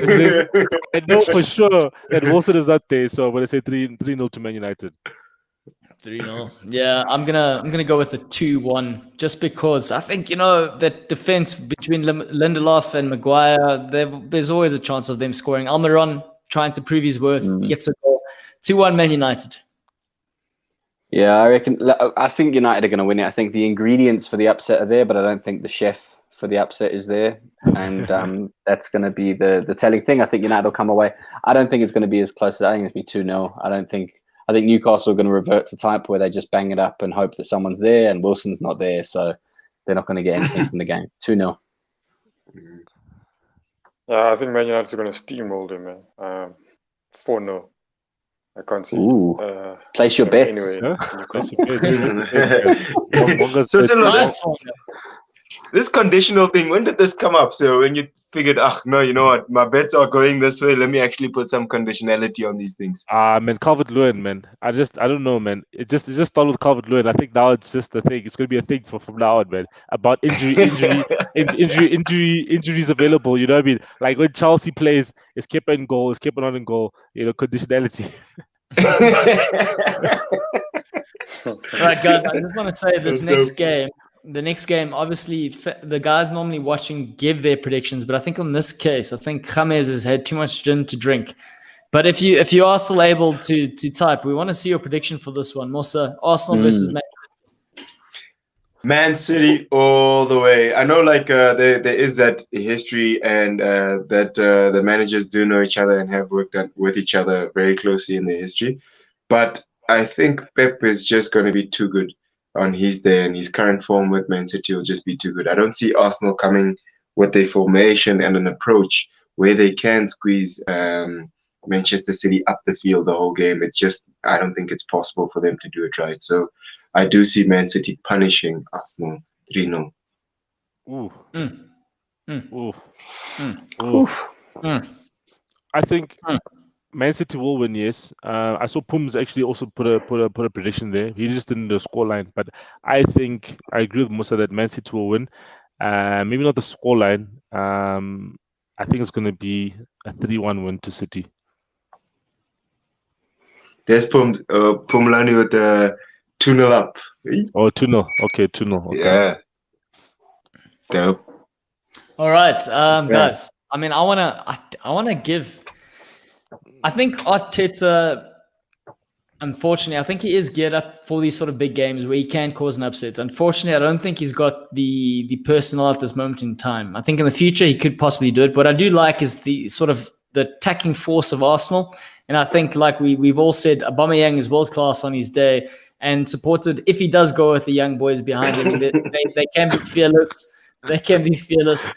I know for sure that Wilson is not there, so I'm gonna say 3-0 to Man United. 3-0. Yeah, I'm gonna go with a 2-1, just because I think that defense between Lindelof and Maguire, there's always a chance of them scoring. Almiron trying to prove his worth, gets a goal. 2-1 Man United. Yeah, I think United are going to win it. I think the ingredients for the upset are there, but I don't think the chef for the upset is there, and that's going to be the telling thing. I think United will come away. I don't think it's going to be as close as I think it's going to be 2-0. I think Newcastle are going to revert to type where they just bang it up and hope that someone's there, and Wilson's not there, so they're not going to get anything from the game. 2-0. Yeah, I think Man United are going to steamroll them, man. 4-0. I can't see. Ooh. Place your bets. Anyway, This conditional thing, when did this come up? So when you figured, no, you know what, my bets are going this way, let me actually put some conditionality on these things. Man, Calvert-Lewin, man. I don't know, man. It just started with Calvert-Lewin. I think now it's just a thing. It's going to be a thing from now on, man. About injuries available. You know what I mean? Like when Chelsea plays, it's Kepa in goal, it's Kepa not in goal. Conditionality. All right, guys. I just want to say the next game, obviously, the guys normally watching give their predictions, but I think on this case, I think James has had too much gin to drink. But if you are still able to type, we want to see your prediction for this one. Musa, Arsenal versus Man City. Man City all the way. I know, there is that history, and that the managers do know each other and have worked with each other very closely in their history. But I think Pep is just going to be too good on his day, and his current form with Man City will just be too good. I don't see Arsenal coming with a formation and an approach where they can squeeze Manchester City up the field the whole game. I don't think it's possible for them to do it right. So I do see Man City punishing Arsenal 3-0. Ooh. Ooh. I think Man City will win, yes. I saw Pums actually also put a prediction there. He just didn't do a scoreline, but I think I agree with Musa that Man City will win. Maybe not the scoreline. I think it's going to be a 3-1 win to City. There's Pumlani with the 2-0 up. Oh, 2-0. Okay, 2-0. Okay. Yeah. Dope. All right, guys. I mean, I wanna give. I think Arteta, unfortunately, I think he is geared up for these sort of big games where he can cause an upset. Unfortunately, I don't think he's got the personnel at this moment in time. I think in the future he could possibly do it. What I do like is the sort of the attacking force of Arsenal. And I think, like we've all said, Aubameyang is world class on his day and supported. If he does go with the young boys behind him, they can be fearless. They can be fearless.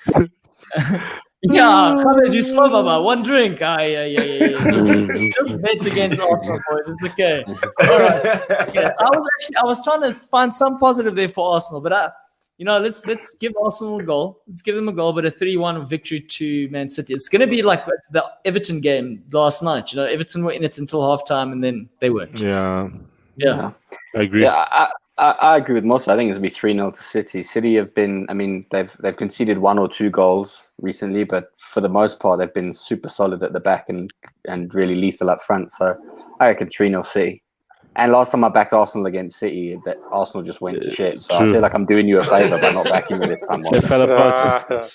Yeah, James, you slow, Baba. One drink. Yeah. Just bet against Arsenal, boys. It's okay. All right. Okay. I was trying to find some positive there for Arsenal, but let's give Arsenal a goal. Let's give them a goal, but a 3-1 victory to Man City. It's going to be like the Everton game last night. Everton were in it until halftime, and then they weren't. Yeah. I agree. Yeah, I agree with most. I think it's going to be 3-0 to City. City have been, they've conceded 1 or 2 goals recently, but for the most part, they've been super solid at the back and really lethal up front. So I reckon 3-0 City. And last time I backed Arsenal against City, that Arsenal just went to shit. So I feel like I'm doing you a favor by not backing you this time. They fell apart.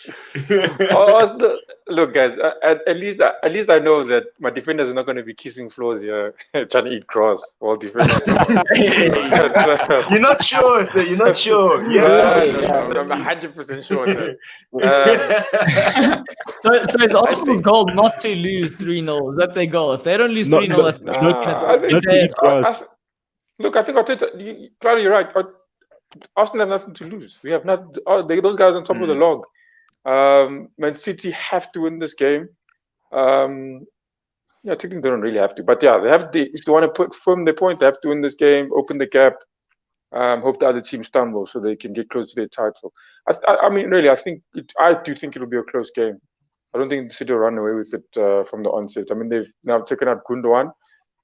Look, guys. At least I know that my defenders are not going to be kissing floors here, trying to eat grass while defending. You're not sure, sir. You're not sure. I'm 100% sure. So it's Arsenal's goal not to lose 3-0. Is that their goal? If they don't lose 3-0, that's not to eat grass. Look, I think Arteta, Claudio, you're right. Arsenal have nothing to lose. We have nothing. Those guys on top of the log. Man City have to win this game. Technically they don't really have to, but they have to. If they want to firm their point, they have to win this game, open the gap. Hope the other team stumble so they can get close to their title. I do think it'll be a close game. I don't think City will run away with it from the onset. They've now taken out Gundogan.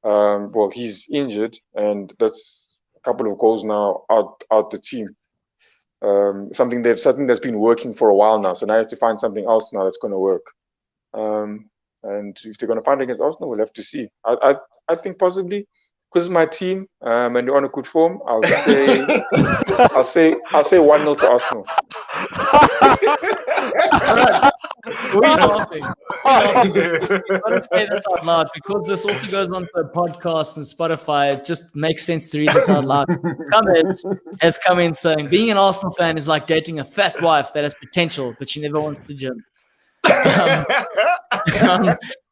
Well, he's injured, and that's a couple of goals now out the team. Something that's been working for a while now. So now he has to find something else now that's going to work. And if they're going to find it against Arsenal, we'll have to see. I think possibly because it's my team and they're on a good form. I'll say 1-0 to Arsenal. We're laughing. I want to say this out loud because this also goes on to a podcast and Spotify. It just makes sense to read this out loud. Cummins has come in saying, being an Arsenal fan is like dating a fat wife that has potential, but she never wants to gym. I'm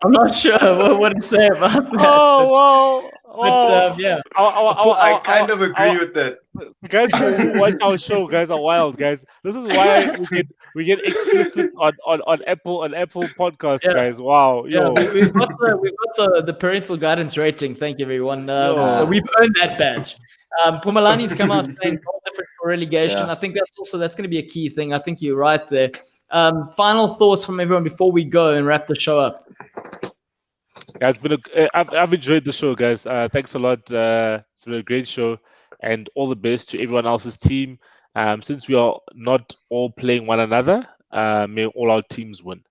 not sure what to say about that. Oh, wow. But yeah, I kind of agree with that. The guys who watch our show, guys, are wild, guys. This is why we get explicit on Apple Podcasts, guys. Wow, yeah, we've got the parental guidance rating. Thank you, everyone. So we've earned that badge. Pumalani's come out saying all different for relegation. I think that's going to be a key thing. I think you're right there. Final thoughts from everyone before we go and wrap the show up. Yeah, it's been I've enjoyed the show, guys. Thanks a lot. It's been a great show, and all the best to everyone else's team. Since we are not all playing one another, may all our teams win.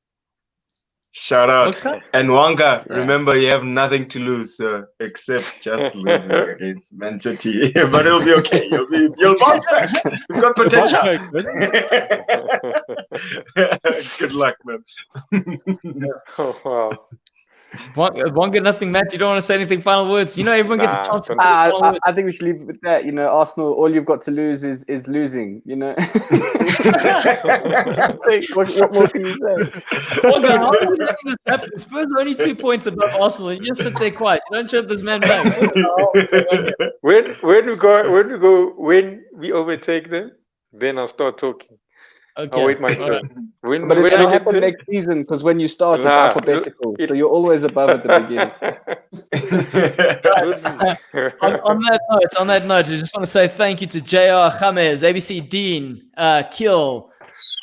Shout out. Okay. And Wanga, remember you have nothing to lose, except just losing against Man City. But it'll be okay. You'll bounce back. You've got potential. Good luck, man. Oh, wow. Wanga, nothing, Matt. You don't want to say anything? Final words. You know, everyone gets a chance. I think we should leave it with that. You know, Arsenal. All you've got to lose is losing. You know. what more can you say? Wanga, how are we letting this happen? Spurs are only 2 points above Arsenal. You just sit there quiet. You don't chirp this man back. When we overtake them, then I'll start talking. Okay. I'll wait my turn. But it doesn't happen next season because when you start, it's alphabetical. So you're always above at the beginning. on that note, I just want to say thank you to JR, James, ABC Dean, Kill,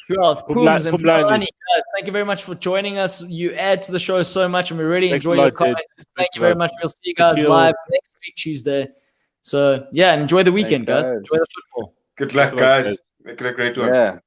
who else? Pooms and Pumalani. Guys, thank you very much for joining us. You add to the show so much, and we really enjoy your comments. Thank you very much. We'll see you guys live next week, Tuesday. So, yeah, enjoy the weekend, guys. Enjoy the football. Good luck, guys. Make it a great one. Yeah.